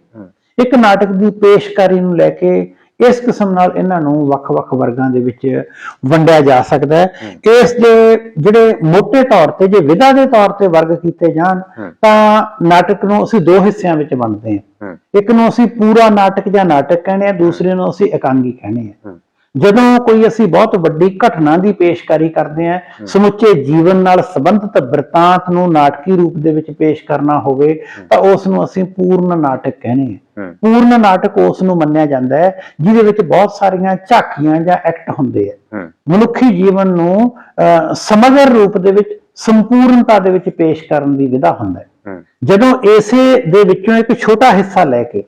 ਇੱਕ ਨਾਟਕ ਦੀ ਪੇਸ਼ਕਾਰੀ ਨੂੰ ਲੈ ਕੇ ਇਸ ਕਿਸਮ ਨਾਲ ਇਹਨਾਂ ਨੂੰ ਵੱਖ-ਵੱਖ ਵਰਗਾਂ ਦੇ ਵਿੱਚ ਵੰਡਿਆ ਜਾ ਸਕਦਾ ਹੈ। ਇਸ ਦੇ ਜਿਹੜੇ ਮੋਟੇ ਤੌਰ ਤੇ, ਜੇ ਵਿਧਾ ਦੇ ਤੌਰ ਤੇ ਵਰਗ ਕੀਤੇ ਜਾਣ ਤਾਂ ਨਾਟਕ ਨੂੰ ਅਸੀਂ ਦੋ ਹਿੱਸਿਆਂ ਵਿੱਚ ਵੰਡਦੇ ਹਾਂ। ਇੱਕ ਨੂੰ ਅਸੀਂ ਪੂਰਾ ਨਾਟਕ ਜਾਂ ਨਾਟਕ ਕਹਿੰਦੇ ਆ, ਦੂਸਰੇ ਨੂੰ ਅਸੀਂ ਇਕਾਂਗੀ ਕਹਿੰਦੇ ਆ। ਜਦੋਂ ਕੋਈ ਅਸੀਂ ਬਹੁਤ ਵੱਡੀ ਘਟਨਾ ਦੀ ਪੇਸ਼ਕਾਰੀ ਕਰਦੇ ਹਾਂ, ਸਮੁੱਚੇ ਜੀਵਨ ਨਾਲ ਸੰਬੰਧਿਤ ਬਿਰਤਾਂਤ ਨੂੰ ਨਾਟਕੀ ਰੂਪ ਦੇ ਵਿੱਚ ਪੇਸ਼ ਕਰਨਾ ਹੋਵੇ ਤਾਂ ਉਸ ਨੂੰ ਅਸੀਂ ਪੂਰਨ ਨਾਟਕ ਕਹਿੰਦੇ ਹਾਂ। ਪੂਰਨ ਨਾਟਕ ਉਸ ਨੂੰ ਮੰਨਿਆ ਜਾਂਦਾ ਹੈ ਜਿਹਦੇ ਵਿੱਚ ਬਹੁਤ ਸਾਰੀਆਂ ਝਾਕੀਆਂ ਜਾਂ ਐਕਟ ਹੁੰਦੇ ਆ। ਮਨੁੱਖੀ ਜੀਵਨ ਨੂੰ ਸਮਗਰ ਰੂਪ ਦੇ ਵਿੱਚ, ਸੰਪੂਰਨਤਾ ਦੇ ਵਿੱਚ ਪੇਸ਼ ਕਰਨ ਦੀ ਵਿਧਾ ਹੁੰਦਾ ਹੈ। ਜਦੋਂ ਇਸੇ ਦੇ ਵਿੱਚੋਂ ਇੱਕ ਛੋਟਾ ਹਿੱਸਾ ਲੈ ਕੇ,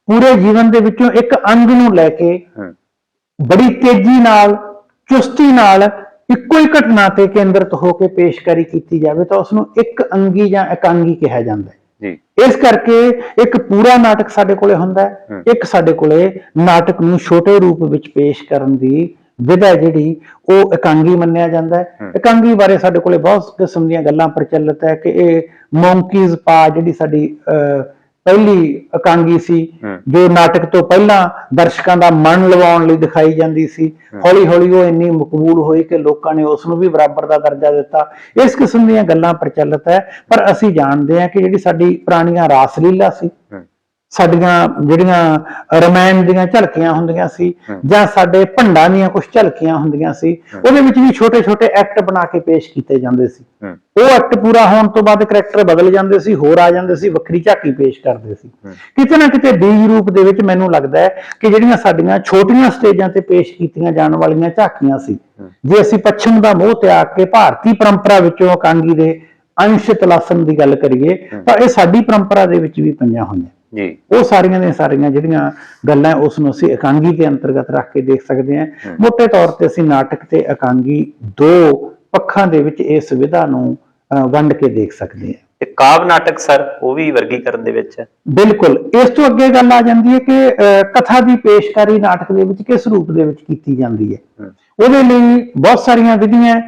ਪੂਰੇ ਜੀਵਨ ਦੇ ਵਿੱਚੋਂ ਇੱਕ ਅੰਗ ਨੂੰ ਲੈ ਕੇ ਬੜੀ ਤੇਜ਼ੀ ਨਾਲ, ਚੁਸਤੀ ਨਾਲ ਇੱਕੋ ਹੀ ਘਟਨਾ ਤੇ ਕੇਂਦਰਿਤ ਹੋ ਕੇ ਪੇਸ਼ਕਾਰੀ ਕੀਤੀ ਜਾਵੇ ਤਾਂ ਉਸ ਨੂੰ ਇੱਕ ਅੰਗੀ ਜਾਂ ਇਕਾਂਗੀ ਕਿਹਾ ਜਾਂਦਾ ਹੈ। ਇਸ ਕਰਕੇ ਇੱਕ ਪੂਰਾ ਨਾਟਕ ਸਾਡੇ ਕੋਲੇ ਹੁੰਦਾ ਹੈ, ਇੱਕ ਸਾਡੇ ਕੋਲੇ ਨਾਟਕ ਨੂੰ ਛੋਟੇ ਰੂਪ ਵਿੱਚ ਪੇਸ਼ ਕਰਨ ਦੀ ਵਿਧਾ ਜਿਹੜੀ ਉਹ ਇਕਾਂਗੀ ਮੰਨਿਆ ਜਾਂਦਾ ਹੈ। ਇਕਾਂਗੀ ਬਾਰੇ ਸਾਡੇ ਕੋਲੇ ਬਹੁਤ ਕਿਸਮ ਦੀਆਂ ਗੱਲਾਂ ਪ੍ਰਚਲਿਤ ਹੈ ਕਿ ਇਹ ਮੌਂਕੀਜ਼ ਪਾ ਜਿਹੜੀ ਸਾਡੀ ਪਹਿਲੀ ਇਕਾਂਗੀ ਸੀ, ਜੋ ਨਾਟਕ ਤੋਂ ਪਹਿਲਾਂ ਦਰਸ਼ਕਾਂ ਦਾ ਮਨ ਲਵਾਉਣ ਲਈ ਦਿਖਾਈ ਜਾਂਦੀ ਸੀ, ਹੌਲੀ ਹੌਲੀ ਉਹ ਇੰਨੀ ਮਕਬੂਲ ਹੋਈ ਕਿ ਲੋਕਾਂ ਨੇ ਉਸ ਨੂੰ ਵੀ ਬਰਾਬਰ ਦਾ ਦਰਜਾ ਦਿੱਤਾ। ਇਸ ਕਿਸਮ ਦੀਆਂ ਗੱਲਾਂ ਪ੍ਰਚਲਿਤ ਹੈ। ਪਰ ਅਸੀਂ ਜਾਣਦੇ ਹਾਂ ਕਿ ਜਿਹੜੀ ਸਾਡੀ ਪੁਰਾਣੀਆਂ ਰਾਸ ਲੀਲਾ ਸੀ, ਸਾਡੀਆਂ ਜਿਹੜੀਆਂ ਰਮਾਇਣ ਦੀਆਂ ਝਲਕੀਆਂ ਹੁੰਦੀਆਂ ਸੀ ਜਾਂ ਸਾਡੇ ਭੰਡਾਂ ਦੀਆਂ ਕੁਝ ਝਲਕੀਆਂ ਹੁੰਦੀਆਂ ਸੀ, ਉਹਦੇ ਵਿੱਚ ਵੀ ਛੋਟੇ ਛੋਟੇ ਐਕਟ ਬਣਾ ਕੇ ਪੇਸ਼ ਕੀਤੇ ਜਾਂਦੇ ਸੀ। ਉਹ ਐਕਟ ਪੂਰਾ ਹੋਣ ਤੋਂ ਬਾਅਦ ਕਰੈਕਟਰ ਬਦਲ ਜਾਂਦੇ ਸੀ, ਹੋਰ ਆ ਜਾਂਦੇ ਸੀ, ਵੱਖਰੀ ਝਾਕੀ ਪੇਸ਼ ਕਰਦੇ ਸੀ। ਕਿਤੇ ਨਾ ਕਿਤੇ ਬੀਜ ਰੂਪ ਦੇ ਵਿੱਚ ਮੈਨੂੰ ਲੱਗਦਾ ਹੈ ਕਿ ਜਿਹੜੀਆਂ ਸਾਡੀਆਂ ਛੋਟੀਆਂ ਸਟੇਜਾਂ ਤੇ ਪੇਸ਼ ਕੀਤੀਆਂ ਜਾਣ ਵਾਲੀਆਂ ਝਾਕੀਆਂ ਸੀ, ਜੇ ਅਸੀਂ ਪੱਛਮ ਦਾ ਮੋਹ ਤਿਆਗ ਕੇ ਭਾਰਤੀ ਪਰੰਪਰਾ ਵਿੱਚੋਂ ਇਕਾਂਗੀ ਦੇ ਅੰਸ਼ ਤਲਾਸਣ ਦੀ ਗੱਲ ਕਰੀਏ ਤਾਂ ਇਹ ਸਾਡੀ ਪਰੰਪਰਾ ਦੇ ਵਿੱਚ ਵੀ ਪਈਆਂ ਹੋਈਆਂ ਜੀ। ਉਹ ਸਾਰੀਆਂ ਦੀਆਂ ਸਾਰੀਆਂ ਜਿਹੜੀਆਂ ਗੱਲਾਂ ਉਸ ਨੂੰ ਅਸੀਂ ਇਕਾਂਗੀ ਦੇ ਅੰਤਰਗਤ ਰੱਖ ਕੇ ਦੇਖ ਸਕਦੇ ਹਾਂ। ਮੋਟੇ ਤੌਰ ਤੇ ਅਸੀਂ ਨਾਟਕ ਤੇ ਇਕਾਂਗੀ ਦੋ ਪੱਖਾਂ ਦੇ ਵਿੱਚ ਇਸ ਵਿਧਾ ਨੂੰ ਵੰਡ ਕੇ ਦੇਖ ਸਕਦੇ ਹਾਂ। ਤੇ ਕਾਵਿ ਨਾਟਕ ਸਰ, ਉਹ ਵੀ ਵਰਗੀਕਰਨ ਦੇ ਵਿੱਚ ਹੈ? ਬਿਲਕੁਲ। ਇਸ ਤੋਂ ਅੱਗੇ ਗੱਲ ਆ ਜਾਂਦੀ ਹੈ ਕਿ ਕਥਾ ਦੀ ਪੇਸ਼ਕਾਰੀ ਨਾਟਕ ਦੇ ਵਿੱਚ ਕਿਸ ਰੂਪ ਦੇ ਵਿੱਚ ਕੀਤੀ ਜਾਂਦੀ ਹੈ। ਉਹਦੇ ਲਈ ਬਹੁਤ ਸਾਰੀਆਂ ਵਿਧੀਆਂ,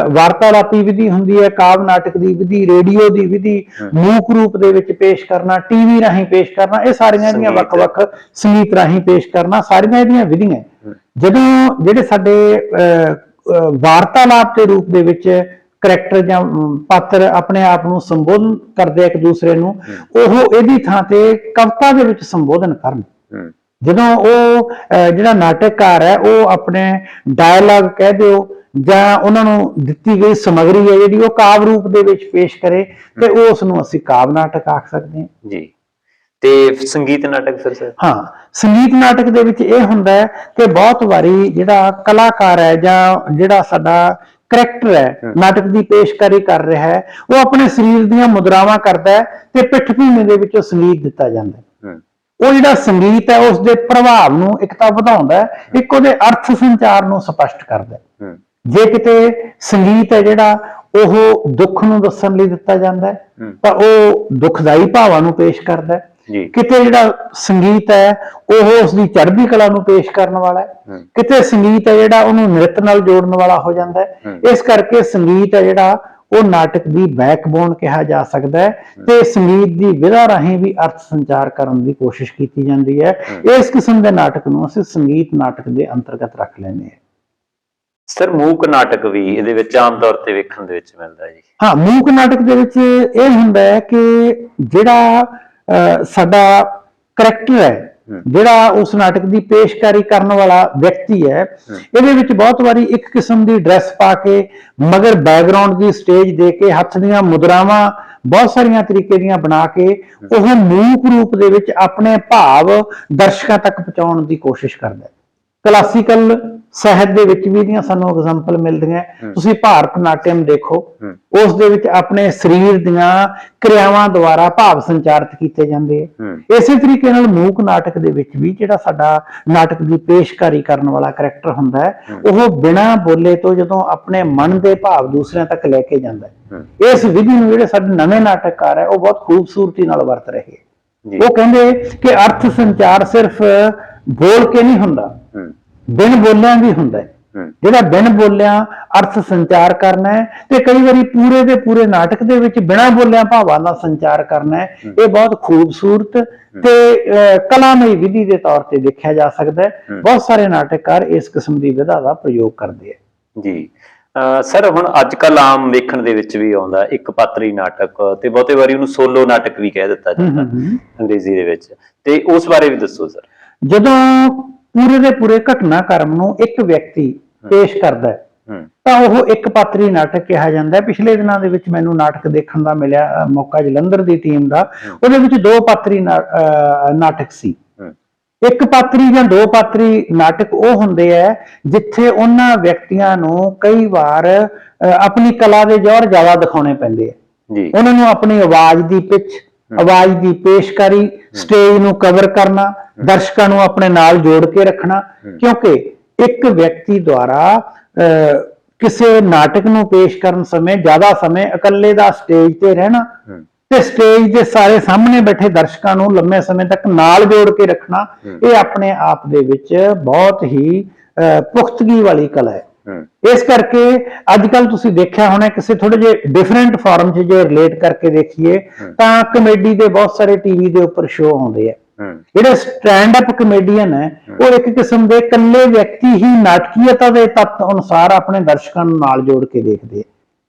ਵਾਰਤਾਲਾਪੀ ਵਿਧੀ ਹੁੰਦੀ ਹੈ, ਕਾਵਿ ਨਾਟਕ ਦੀ ਵਿਧੀ, ਰੇਡੀਓ ਦੀ ਵਿਧੀ, ਮੂਕ ਰੂਪ ਦੇ ਵਿੱਚ ਪੇਸ਼ ਕਰਨਾ, ਟੀਵੀ ਰਾਹੀਂ ਪੇਸ਼ ਕਰਨਾ, ਇਹ ਸਾਰੀਆਂ ਇਹਦੀਆਂ ਵੱਖ-ਵੱਖ ਸੰਗੀਤ ਰਾਹੀਂ ਪੇਸ਼ ਕਰਨਾ, ਸਾਰੀਆਂ ਇਹਦੀਆਂ ਵਿਧੀਆਂ। ਜਦੋਂ ਜਿਹੜੇ ਸਾਡੇ ਵਾਰਤਾਲਾਪ ਦੇ ਰੂਪ ਦੇ ਵਿੱਚ ਕਰੈਕਟਰ ਜਾਂ ਪਾਤਰ ਆਪਣੇ ਆਪ ਨੂੰ ਸੰਬੋਧਨ ਕਰਦੇ ਇੱਕ ਦੂਸਰੇ ਨੂੰ, ਉਹ ਇਹਦੀ ਥਾਂ ਤੇ ਕਵਿਤਾ ਦੇ ਵਿੱਚ ਸੰਬੋਧਨ ਕਰਨ। ਜਦੋਂ ਉਹ ਜਿਹੜਾ ਨਾਟਕਕਾਰ ਹੈ ਉਹ ਆਪਣੇ ਡਾਇਲੌਗ ਕਹਿ ਦਿਓ ਜਾਂ ਉਹਨਾਂ ਨੂੰ ਦਿੱਤੀ ਗਈ ਸਮੱਗਰੀ ਹੈ ਜਿਹੜੀ ਉਹ ਕਾਵਿ ਰੂਪ ਦੇ ਵਿੱਚ ਪੇਸ਼ ਕਰੇ ਤੇ ਉਸ ਨੂੰ ਅਸੀਂ ਕਾਵਿ ਨਾਟਕ ਆਖ ਸਕਦੇ ਹਾਂ ਜੀ। ਤੇ ਸੰਗੀਤ ਨਾਟਕ ਫਿਰ ਸਰ? ਹਾਂ, ਸੰਗੀਤ ਨਾਟਕ ਦੇ ਵਿੱਚ ਇਹ ਹੁੰਦਾ ਹੈ ਕਿ ਬਹੁਤ ਵਾਰੀ ਜਿਹੜਾ ਕਲਾਕਾਰ ਹੈ ਜਾਂ ਜਿਹੜਾ ਸਾਡਾ ਕਰੈਕਟਰ ਹੈ ਨਾਟਕ ਦੀ ਪੇਸ਼ਕਾਰੀ ਕਰ ਰਿਹਾ ਹੈ, ਉਹ ਆਪਣੇ ਸਰੀਰ ਦੀਆਂ ਮੁਦਰਾਵਾਂ ਕਰਦਾ ਹੈ ਤੇ ਪਿੱਠ ਭੂਮੀ ਦੇ ਵਿੱਚ ਸੰਗੀਤ ਦਿੱਤਾ ਜਾਂਦਾ ਹੈ। ਉਹ ਜਿਹੜਾ ਸੰਗੀਤ ਹੈ ਉਸ ਦੇ ਪ੍ਰਭਾਵ ਨੂੰ ਇੱਕ ਤਾਂ ਵਧਾਉਂਦਾ ਹੈ, ਇੱਕ ਉਹਦੇ ਅਰਥ ਸੰਚਾਰ ਨੂੰ ਸਪਸ਼ਟ ਕਰਦਾ ਹੈ। ਜੇ ਕਿਤੇ ਸੰਗੀਤ ਹੈ ਜਿਹੜਾ ਉਹ ਦੁੱਖ ਨੂੰ ਦੱਸਣ ਲਈ ਦਿੱਤਾ ਜਾਂਦਾ ਹੈ ਤਾਂ ਉਹ ਦੁਖਦਾਈ ਭਾਵਾਂ ਨੂੰ ਪੇਸ਼ ਕਰਦਾ ਹੈ। ਕਿਤੇ ਜਿਹੜਾ ਸੰਗੀਤ ਹੈ ਉਹ ਉਸ ਦੀ ਚੜ੍ਹਦੀ ਕਲਾ ਨੂੰ ਪੇਸ਼ ਕਰਨ ਵਾਲਾ ਹੈ, ਕਿਤੇ ਸੰਗੀਤ ਹੈ ਜਿਹੜਾ ਉਹਨੂੰ ਨ੍ਰਿਤ ਨਾਲ ਜੋੜਨ ਵਾਲਾ ਹੋ ਜਾਂਦਾ ਹੈ। ਇਸ ਕਰਕੇ ਸੰਗੀਤ ਹੈ ਜਿਹੜਾ ਉਹ ਨਾਟਕ ਦੀ ਬੈਕਬੋਨ ਕਿਹਾ ਜਾ ਸਕਦਾ ਹੈ ਤੇ ਸੰਗੀਤ ਦੀ ਵਿਧਾ ਰਾਹੀਂ ਵੀ ਅਰਥ ਸੰਚਾਰ ਕਰਨ ਦੀ ਕੋਸ਼ਿਸ਼ ਕੀਤੀ ਜਾਂਦੀ ਹੈ। ਇਸ ਕਿਸਮ ਦੇ ਨਾਟਕ ਨੂੰ ਅਸੀਂ ਸੰਗੀਤ ਨਾਟਕ ਦੇ ਅੰਤਰਗਤ ਰੱਖ ਲੈਂਦੇ ਹਾਂ। ਸਰ, ਮੂਕ ਨਾਟਕ ਵੀ ਇਹਦੇ ਵਿੱਚ ਆਮ ਤੌਰ ਤੇ ਵੇਖਣ ਦੇ ਵਿੱਚ ਮਿਲਦਾ ਜੀ? ਹਾਂ, ਮੂਕ ਨਾਟਕ ਦੇ ਵਿੱਚ ਇਹ ਹੁੰਦਾ ਹੈ ਕਿ ਜਿਹੜਾ ਸਾਡਾ ਕਰੈਕਟਰ ਹੈ, ਜਿਹੜਾ ਉਸ ਨਾਟਕ ਦੀ ਪੇਸ਼ਕਾਰੀ ਕਰਨ ਵਾਲਾ ਵਿਅਕਤੀ ਹੈ, ਇਹਦੇ ਵਿੱਚ ਬਹੁਤ ਵਾਰੀ ਇੱਕ ਕਿਸਮ ਦੀ ਡਰੈਸ ਪਾ ਕੇ, ਮਗਰ ਬੈਕਗ੍ਰਾਉਂਡ ਦੀ ਸਟੇਜ ਦੇ ਕੇ, ਹੱਥ ਦੀਆਂ ਮੁਦਰਾਵਾਂ ਬਹੁਤ ਸਾਰੀਆਂ ਤਰੀਕੇ ਦੀਆਂ ਬਣਾ ਕੇ ਉਹ ਮੂਕ ਰੂਪ ਦੇ ਵਿੱਚ ਆਪਣੇ ਭਾਵ ਦਰਸ਼ਕਾਂ ਤੱਕ ਪਹੁੰਚਾਉਣ ਦੀ ਕੋਸ਼ਿਸ਼ ਕਰਦਾ ਹੈ। ਕਲਾਸੀਕਲ ਸਾਹਿਤ ਦੇ ਵਿੱਚ ਵੀ ਇਹਦੀਆਂ ਸਾਨੂੰ ਐਗਜ਼ਾਮਪਲ ਮਿਲਦੀਆਂ। ਤੁਸੀਂ ਭਾਰਤ ਨਾਟਿਅਮ ਦੇਖੋ, ਉਸ ਦੇ ਵਿੱਚ ਆਪਣੇ ਸਰੀਰ ਦੀਆਂ ਕਿਰਿਆਵਾਂ ਦੁਆਰਾ ਭਾਵ ਸੰਚਾਰਿਤ ਕੀਤੇ ਜਾਂਦੇ ਆ। ਇਸੇ ਤਰੀਕੇ ਨਾਲ ਮੂਕ ਨਾਟਕ ਦੇ ਵਿੱਚ ਵੀ ਜਿਹੜਾ ਸਾਡਾ ਨਾਟਕ ਦੀ ਪੇਸ਼ਕਾਰੀ ਕਰਨ ਵਾਲਾ ਕਰੈਕਟਰ ਹੁੰਦਾ ਹੈ, ਉਹ ਬਿਨਾਂ ਬੋਲੇ ਤੋਂ ਜਦੋਂ ਆਪਣੇ ਮਨ ਦੇ ਭਾਵ ਦੂਸਰਿਆਂ ਤੱਕ ਲੈ ਕੇ ਜਾਂਦਾ ਹੈ। ਇਸ ਵਿਧੀ ਨੂੰ ਜਿਹੜੇ ਸਾਡੇ ਨਵੇਂ ਨਾਟਕਕਾਰ ਹੈ ਉਹ ਬਹੁਤ ਖੂਬਸੂਰਤੀ ਨਾਲ ਵਰਤ ਰਹੇ। ਉਹ ਕਹਿੰਦੇ ਕਿ ਅਰਥ ਸੰਚਾਰ ਸਿਰਫ ਬੋਲ ਕੇ ਨਹੀਂ ਹੁੰਦਾ, ਬਿਨ ਬੋਲਿਆਂ ਵੀ ਹੁੰਦਾ ਹੈ। ਜਿਹੜਾ ਬਿਨ ਬੋਲਿਆਂ ਅਰਥ ਸੰਚਾਰ ਕਰਨਾ ਹੈ, ਤੇ ਕਈ ਵਾਰੀ ਪੂਰੇ ਦੇ ਪੂਰੇ ਨਾਟਕ ਦੇ ਵਿੱਚ ਬਿਨਾਂ ਬੋਲਿਆਂ ਭਾਵਾਂ ਦਾ ਸੰਚਾਰ ਕਰਨਾ ਹੈ। ਇਹ ਬਹੁਤ ਖੂਬਸੂਰਤ ਤੇ ਕਲਾਮਈ ਵਿਧੀ ਦੇ ਤੌਰ ਤੇ ਦੇਖਿਆ ਜਾ ਸਕਦਾ ਹੈ। ਬਹੁਤ ਸਾਰੇ ਨਾਟਕਕਾਰ ਇਸ ਕਿਸਮ ਦੀ ਵਿਧਾ ਦਾ ਪ੍ਰਯੋਗ ਕਰਦੇ ਆ ਜੀ। ਸਰ ਹੁਣ ਅੱਜ ਕੱਲ ਆਮ ਵੇਖਣ ਦੇ ਵਿੱਚ ਵੀ ਆਉਂਦਾ ਇੱਕ ਪਾਤਰੀ ਨਾਟਕ, ਤੇ ਬਹੁਤੇ ਵਾਰੀ ਉਹਨੂੰ ਸੋਲੋ ਨਾਟਕ ਵੀ ਕਹਿ ਦਿੱਤਾ ਜਾਂਦਾ ਅੰਗਰੇਜ਼ੀ ਦੇ ਵਿੱਚ, ਤੇ ਉਸ ਬਾਰੇ ਵੀ ਦੱਸੋ ਸਰ। ਜਦੋਂ ਪੂਰੇ ਦੇ ਪੂਰੇ ਘਟਨਾਕ੍ਰਮ ਨੂੰ ਇੱਕ ਵਿਅਕਤੀ ਪੇਸ਼ ਕਰਦਾ ਹੈ ਤਾਂ ਉਹ ਇੱਕ ਪਾਤਰੀ ਨਾਟਕ ਕਿਹਾ ਜਾਂਦਾ ਹੈ। ਪਿਛਲੇ ਦਿਨਾਂ ਦੇ ਵਿੱਚ ਮੈਨੂੰ ਨਾਟਕ ਦੇਖਣ ਦਾ ਮਿਲਿਆ ਮੌਕਾ ਜਲੰਧਰ ਦੀ ਟੀਮ ਦਾ, ਉਹਦੇ ਵਿੱਚ 2 ਪਾਤਰੀ ਨਾਟਕ ਸੀ। ਇੱਕ ਪਾਤਰੀ ਜਾਂ 2 ਪਾਤਰੀ ਨਾਟਕ ਉਹ ਹੁੰਦੇ ਆ ਜਿੱਥੇ ਉਹਨਾਂ ਵਿਅਕਤੀਆਂ ਨੂੰ ਕਈ ਵਾਰ ਆਪਣੀ ਕਲਾ ਦੇ ਜੌਹਰ ਜ਼ਿਆਦਾ ਦਿਖਾਉਣੇ ਪੈਂਦੇ ਆ। ਉਹਨਾਂ ਨੂੰ ਆਪਣੀ ਆਵਾਜ਼ ਦੀ ਪਿੱਚ, ਆਵਾਜ਼ ਦੀ ਪੇਸ਼ਕਾਰੀ, ਸਟੇਜ ਨੂੰ ਕਵਰ ਕਰਨਾ, ਦਰਸ਼ਕਾਂ ਨੂੰ ਆਪਣੇ ਨਾਲ ਜੋੜ ਕੇ ਰੱਖਣਾ, ਕਿਉਂਕਿ ਇੱਕ ਵਿਅਕਤੀ ਦੁਆਰਾ ਕਿਸੇ ਨਾਟਕ ਨੂੰ ਪੇਸ਼ ਕਰਨ ਸਮੇਂ ਜ਼ਿਆਦਾ ਸਮੇਂ ਇਕੱਲੇ ਦਾ ਸਟੇਜ ਤੇ ਰਹਿਣਾ ਤੇ ਸਟੇਜ ਦੇ ਸਾਰੇ ਸਾਹਮਣੇ ਬੈਠੇ ਦਰਸ਼ਕਾਂ ਨੂੰ ਲੰਮੇ ਸਮੇਂ ਤੱਕ ਨਾਲ ਜੋੜ ਕੇ ਰੱਖਣਾ, ਇਹ ਆਪਣੇ ਆਪ ਦੇ ਵਿੱਚ ਬਹੁਤ ਹੀ ਪੁਖਤਗੀ ਵਾਲੀ ਕਲਾ ਹੈ। ਇਸ ਕਰਕੇ ਅੱਜ ਕੱਲ ਤੁਸੀਂ ਦੇਖਿਆ ਹੋਣਾ, ਕਿਸੇ ਥੋੜੇ ਜਿਹੇ ਡਿਫਰੈਂਟ ਫਾਰਮ 'ਚ ਜੇ ਰਿਲੇਟ ਕਰਕੇ ਦੇਖੀਏ ਤਾਂ ਕਮੇਡੀ ਦੇ ਬਹੁਤ ਸਾਰੇ ਟੀਵੀ ਦੇ ਉੱਪਰ ਸ਼ੋਅ ਆਉਂਦੇ ਆ। ਜਿਹੜੇ ਸਟੈਂਡ ਅਪ ਕਮੇਡੀਅਨ ਹੈ ਉਹ ਇੱਕ ਕਿਸਮ ਦੇ ਇਕੱਲੇ ਵਿਅਕਤੀ ਹੀ ਨਾਟਕੀਅਤਾ ਦੇ ਤੱਤ ਅਨੁਸਾਰ ਆਪਣੇ ਦਰਸ਼ਕਾਂ ਨੂੰ ਨਾਲ ਜੋੜ ਕੇ ਦੇਖਦੇ ਆ।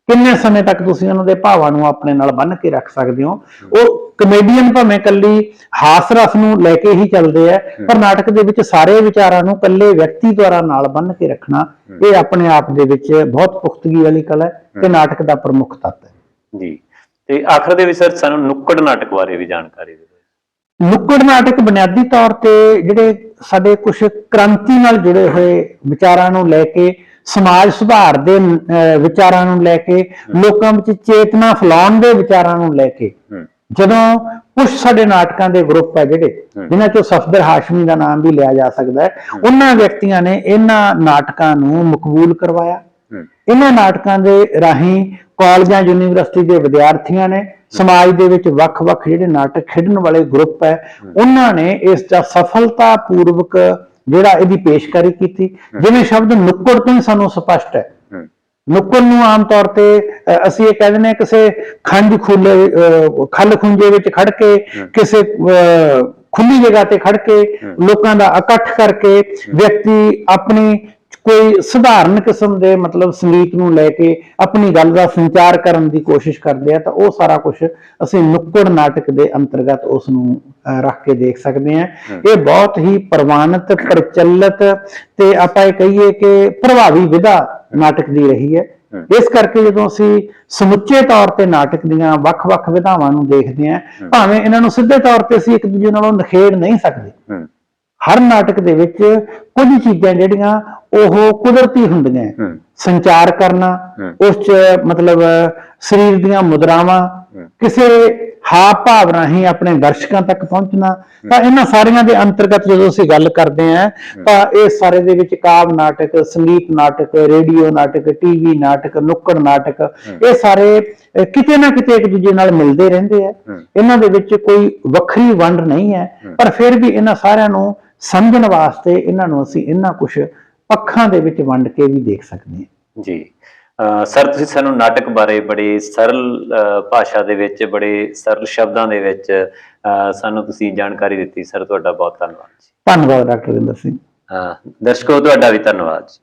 ਕਿੰਨੇ ਸਮੇਂ ਤੱਕ ਤੁਸੀਂ ਉਹਨਾਂ ਦੇ ਭਾਵਾਂ ਨੂੰ ਆਪਣੇ ਨਾਲ ਬੰਨ੍ਹ ਕੇ ਰੱਖ ਸਕਦੇ ਹੋ। ਉਹ ਕਮੇਡੀਅਨ ਭਾਵੇਂ ਇਕੱਲੀ ਹਾਸ ਰਸ ਨੂੰ ਲੈ ਕੇ ਹੀ ਚੱਲਦੇ ਆ, ਪਰ ਨਾਟਕ ਦੇ ਵਿੱਚ ਸਾਰੇ ਵਿਚਾਰਾਂ ਨੂੰ ਇਕੱਲੇ ਵਿਅਕਤੀ ਦੁਆਰਾ ਨਾਲ ਬੰਨ੍ਹ ਕੇ ਰੱਖਣਾ, ਇਹ ਆਪਣੇ ਆਪ ਦੇ ਵਿੱਚ ਬਹੁਤ ਪੁਖਤਗੀ ਵਾਲੀ ਕਲਾ ਹੈ ਤੇ ਨਾਟਕ ਦਾ ਪ੍ਰਮੁੱਖ ਤੱਤ ਹੈ ਜੀ। ਤੇ ਆਖਰ ਦੇ ਵਿੱਚ ਸਰ ਸਾਨੂੰ ਨੁੱਕੜ ਨਾਟਕ ਬਾਰੇ ਵੀ ਜਾਣਕਾਰੀ ਦਿਓ। ਨੁੱਕੜ ਨਾਟਕ ਬੁਨਿਆਦੀ ਤੌਰ ਤੇ ਜਿਹੜੇ ਸਾਡੇ ਕੁਝ ਕ੍ਰਾਂਤੀ ਨਾਲ ਜੁੜੇ ਹੋਏ ਵਿਚਾਰਾਂ ਨੂੰ ਲੈ ਕੇ, ਸਮਾਜ ਸੁਧਾਰ ਦੇ ਵਿਚਾਰਾਂ ਨੂੰ ਲੈ ਕੇ, ਲੋਕਾਂ ਵਿੱਚ ਚੇਤਨਾ ਫੈਲਾਉਣ ਦੇ ਵਿਚਾਰਾਂ ਨੂੰ ਲੈ ਕੇ, ਜਦੋਂ ਕੁਝ ਸਾਡੇ ਨਾਟਕਾਂ ਦੇ ਗਰੁੱਪ ਹੈ ਜਿਹੜੇ ਜਿਨ੍ਹਾਂ ਚੋਂ ਸਫਦਰ ਹਾਸ਼ਮੀ ਦਾ ਨਾਮ ਵੀ ਲਿਆ ਜਾ ਸਕਦਾ ਹੈ, ਉਹਨਾਂ ਵਿਅਕਤੀਆਂ ਨੇ ਇਹਨਾਂ ਨਾਟਕਾਂ ਨੂੰ ਮਕਬੂਲ ਕਰਵਾਇਆ। ਇਹਨਾਂ ਨਾਟਕਾਂ ਦੇ ਰਾਹੀਂ ਕਾਲਜਾਂ, ਯੂਨੀਵਰਸਿਟੀ ਦੇ ਵਿਦਿਆਰਥੀਆਂ ਨੇ, ਸਮਾਜ ਦੇ ਵਿੱਚ ਵੱਖ-ਵੱਖ ਜਿਹੜੇ ਨਾਟਕ ਖੇਡਣ ਵਾਲੇ ਗਰੁੱਪ ਹੈ, ਉਹਨਾਂ ਨੇ ਇਸ ਦਾ ਸਫਲਤਾ ਪੂਰਵਕ ਜਿਹੜਾ ਇਹਦੀ ਪੇਸ਼ਕਾਰੀ ਕੀਤੀ। ਜਿਵੇਂ ਸ਼ਬਦ ਨੁੱਕੜ ਤੋਂ ਹੀ ਸਾਨੂੰ ਸਪਸ਼ਟ ਹੈ। ਨੁੱਕੜ ਨੂੰ ਆਮ ਤੌਰ ਤੇ ਅਸੀਂ ਇਹ ਕਹਿ ਦਿੰਦੇ ਹਾਂ ਕਿਸੇ ਖੱਲ ਖੁੰਝੇ ਵਿੱਚ ਖੜ ਕੇ, ਕਿਸੇ ਖੁੱਲੀ ਜਗ੍ਹਾ ਤੇ ਖੜ ਕੇ, ਲੋਕਾਂ ਦਾ ਇਕੱਠ ਕਰਕੇ ਵਿਅਕਤੀ ਆਪਣੀ ਕੋਈ ਸਧਾਰਨ ਕਿਸਮ ਦੇ ਮਤਲਬ ਸੰਗੀਤ ਨੂੰ ਲੈ ਕੇ ਆਪਣੀ ਗੱਲ ਦਾ ਸੰਚਾਰ ਕਰਨ ਦੀ ਕੋਸ਼ਿਸ਼ ਕਰਦੇ ਆ, ਤਾਂ ਉਹ ਸਾਰਾ ਕੁਝ ਅਸੀਂ ਨੁੱਕੜ ਨਾਟਕ ਦੇ ਅੰਤਰਗਤ ਉਸ ਨੂੰ ਰੱਖ ਕੇ ਦੇਖ ਸਕਦੇ ਹਾਂ। ਇਹ ਬਹੁਤ ਹੀ ਪ੍ਰਵਾਨਿਤ, ਪ੍ਰਚਲਿਤ ਤੇ ਆਪਾਂ ਇਹ ਕਹੀਏ ਕਿ ਪ੍ਰਭਾਵੀ ਵਿਧਾ ਨਾਟਕ ਦੀ ਰਹੀ ਹੈ। ਇਸ ਕਰਕੇ ਜਦੋਂ ਅਸੀਂ ਸਮੁੱਚੇ ਤੌਰ ਤੇ ਨਾਟਕ ਦੀਆਂ ਵੱਖ-ਵੱਖ ਵਿਧਾਵਾਂ ਨੂੰ ਦੇਖਦੇ ਹਾਂ, ਭਾਵੇਂ ਇਹਨਾਂ ਨੂੰ ਸਿੱਧੇ ਤੌਰ ਤੇ ਅਸੀਂ ਇੱਕ ਦੂਜੇ ਨਾਲੋਂ ਨਿਖੇੜ ਨਹੀਂ ਸਕਦੇ, ਹਰ ਨਾਟਕ ਦੇ ਵਿੱਚ ਕੁਝ ਚੀਜ਼ਾਂ ਜਿਹੜੀਆਂ ਉਹ ਕੁਦਰਤੀ ਹੁੰਦੀਆਂ। ਸੰਚਾਰ ਕਰਨਾ, ਉਸ 'ਚ ਮਤਲਬ ਸਰੀਰ ਦੀਆਂ ਮੁਦਰਾਵਾਂ, ਕਿਸੇ ਹਾਵ ਭਾਵ ਰਾਹੀਂ ਆਪਣੇ ਦਰਸ਼ਕਾਂ ਤੱਕ ਪਹੁੰਚਣਾ, ਤਾਂ ਇਹਨਾਂ ਸਾਰੀਆਂ ਦੇ ਅੰਤਰਗਤ ਜਦੋਂ ਅਸੀਂ ਗੱਲ ਕਰਦੇ ਹਾਂ ਤਾਂ ਇਹ ਸਾਰੇ ਦੇ ਵਿੱਚ ਕਾਵਿ ਨਾਟਕ, ਸੰਗੀਤ ਨਾਟਕ, ਰੇਡੀਓ ਨਾਟਕ, ਟੀਵੀ ਨਾਟਕ, ਨੁੱਕੜ ਨਾਟਕ, ਇਹ ਸਾਰੇ ਕਿਤੇ ਨਾ ਕਿਤੇ ਇੱਕ ਦੂਜੇ ਨਾਲ ਮਿਲਦੇ ਰਹਿੰਦੇ ਆ। ਇਹਨਾਂ ਦੇ ਵਿੱਚ ਕੋਈ ਵੱਖਰੀ ਵੰਡ ਨਹੀਂ ਹੈ, ਪਰ ਫਿਰ ਵੀ ਇਹਨਾਂ ਸਾਰਿਆਂ ਨੂੰ ਸਮਝਣ ਵਾਸਤੇ ਇਹਨਾਂ ਨੂੰ ਅਸੀਂ ਇਹਨਾਂ ਕੁਝ ਪੱਖਾਂ ਦੇ ਵਿੱਚ ਵੰਡ ਕੇ ਵੀ ਦੇਖ ਸਕਦੇ ਹਾਂ ਜੀ। ਸਰ ਤੁਸੀਂ ਸਾਨੂੰ ਨਾਟਕ ਬਾਰੇ ਬੜੇ ਸਰਲ ਭਾਸ਼ਾ ਦੇ ਵਿੱਚ, ਬੜੇ ਸਰਲ ਸ਼ਬਦਾਂ ਦੇ ਵਿੱਚ ਸਾਨੂੰ ਤੁਸੀਂ ਜਾਣਕਾਰੀ ਦਿੱਤੀ। ਸਰ ਤੁਹਾਡਾ ਬਹੁਤ ਧੰਨਵਾਦ ਜੀ। ਧੰਨਵਾਦ ਡਾਕਟਰ ਰਵਿੰਦਰ ਸਿੰਘ। ਦਰਸ਼ਕੋ ਤੁਹਾਡਾ ਵੀ ਧੰਨਵਾਦ ਜੀ।